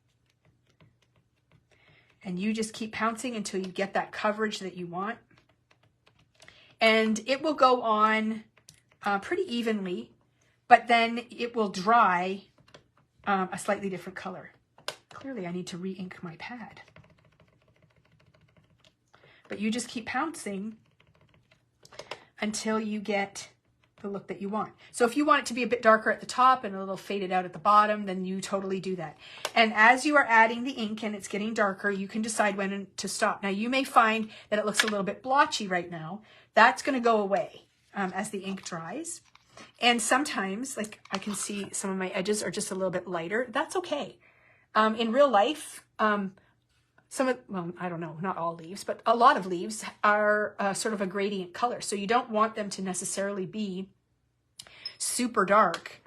And you just keep pouncing until you get that coverage that you want. And it will go on pretty evenly, but then it will dry a slightly different color. Clearly I need to re-ink my pad. But you just keep pouncing until you get the look that you want. So if you want it to be a bit darker at the top and a little faded out at the bottom, then you totally do that. And as you are adding the ink and it's getting darker, you can decide when to stop. Now you may find that it looks a little bit blotchy right now. That's going to go away as the ink dries. And sometimes, like, I can see some of my edges are just a little bit lighter. That's okay. In real life, well, I don't know, not all leaves, but a lot of leaves are sort of a gradient color. So you don't want them to necessarily be super dark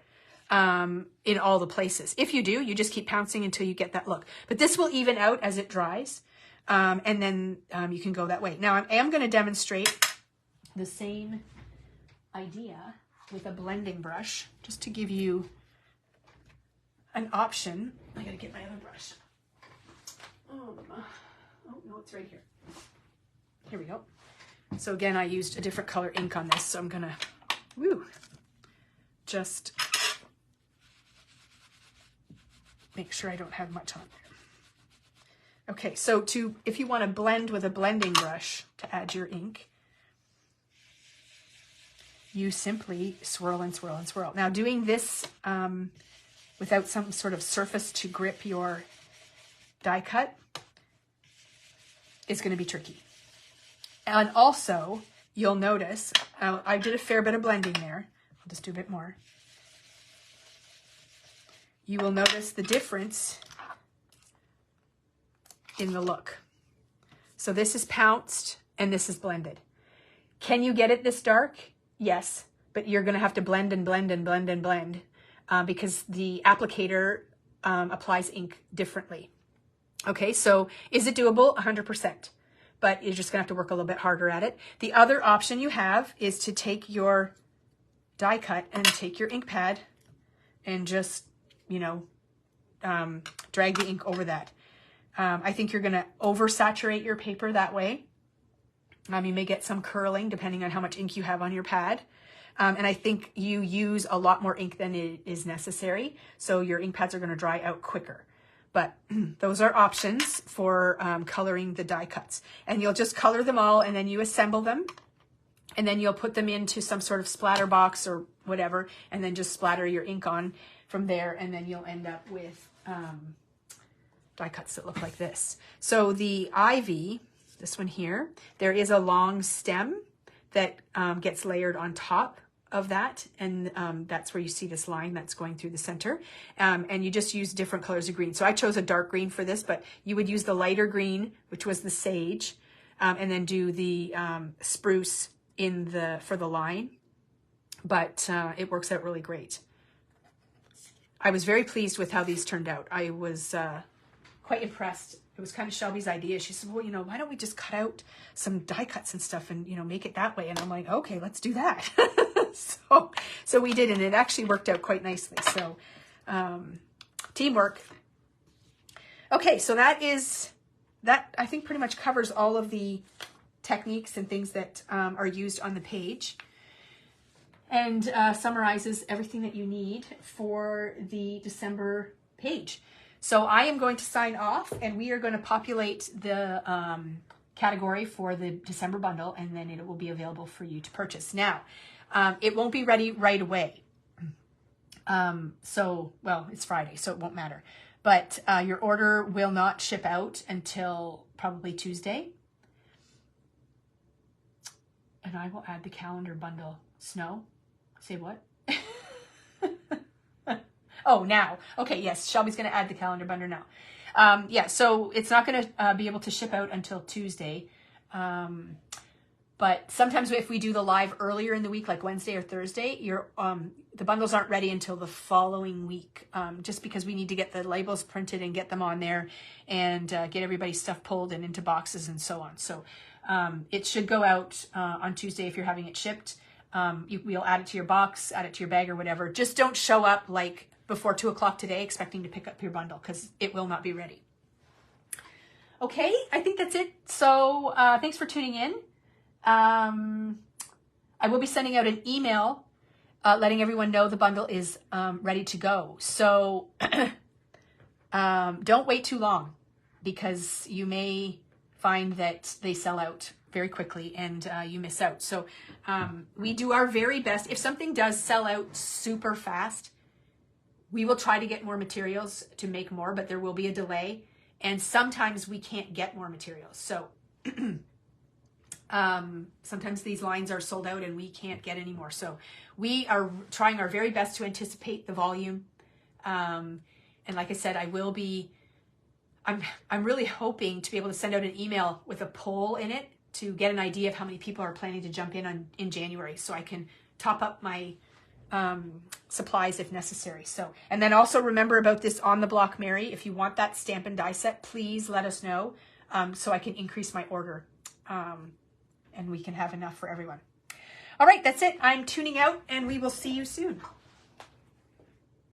in all the places. If you do, you just keep pouncing until you get that look. But this will even out as it dries, and then you can go that way. Now I am going to demonstrate the same idea with a blending brush, just to give you an option. I got to get my other brush. Oh, no, it's right here. Here we go. So again, I used a different color ink on this, so I'm gonna, just make sure I don't have much on there. Okay, so if you want to blend with a blending brush to add your ink, you simply swirl and swirl and swirl. Now doing this without some sort of surface to grip your die cut is going to be tricky. And also, you'll notice, I did a fair bit of blending there. I'll just do a bit more. You will notice the difference in the look. So this is pounced and this is blended. Can you get it this dark? Yes, but you're going to have to blend and blend and blend and blend because the applicator applies ink differently. Okay, so is it doable? 100%, but you're just going to have to work a little bit harder at it. The other option you have is to take your die cut and take your ink pad and just, you know, drag the ink over that. I think you're going to oversaturate your paper that way. You may get some curling depending on how much ink you have on your pad. And I think you use a lot more ink than it is necessary. So your ink pads are going to dry out quicker. But those are options for coloring the die cuts. And you'll just color them all and then you assemble them. And then you'll put them into some sort of splatter box or whatever. And then just splatter your ink on from there. And then you'll end up with die cuts that look like this. So the ivy, this one here, there is a long stem that gets layered on top of that, and that's where you see this line that's going through the center, and you just use different colors of green. So I chose a dark green for this, but you would use the lighter green, which was the sage, and then do the spruce for the line, but it works out really great. I was very pleased with how these turned out. I was quite impressed. It was kind of Shelby's idea. She said, well, you know, why don't we just cut out some die cuts and stuff and, you know, make it that way? And I'm like, okay, let's do that. So we did, and it actually worked out quite nicely. So teamwork. Okay, so that I think pretty much covers all of the techniques and things that are used on the page, and summarizes everything that you need for the December page. So I am going to sign off, and we are going to populate the category for the December bundle, and then it will be available for you to purchase. Now, it won't be ready right away. Well, it's Friday, so it won't matter. But your order will not ship out until probably Tuesday. And I will add the calendar bundle. Snow? Say what? Oh, now. Okay, yes, Shelby's going to add the calendar bundle now. Yeah, so it's not going to be able to ship out until Tuesday. But sometimes if we do the live earlier in the week, like Wednesday or Thursday, the bundles aren't ready until the following week, just because we need to get the labels printed and get them on there and get everybody's stuff pulled and into boxes and so on. So it should go out on Tuesday if you're having it shipped. We'll add it to your box, add it to your bag or whatever. Just don't show up like before 2 o'clock today expecting to pick up your bundle, because it will not be ready. Okay, I think that's it. So thanks for tuning in. I will be sending out an email letting everyone know the bundle is ready to go. So don't wait too long, because you may find that they sell out very quickly and you miss out. So we do our very best. If something does sell out super fast, we will try to get more materials to make more, but there will be a delay. And sometimes we can't get more materials. So sometimes these lines are sold out and we can't get any more. So we are trying our very best to anticipate the volume. And like I said, I'm really hoping to be able to send out an email with a poll in it to get an idea of how many people are planning to jump in January, so I can top up my supplies if necessary. So, and then also remember about this On the Block Mary. If you want that stamp and die set, please let us know so I can increase my order and we can have enough for everyone. All right, that's it. I'm tuning out, and we will see you soon.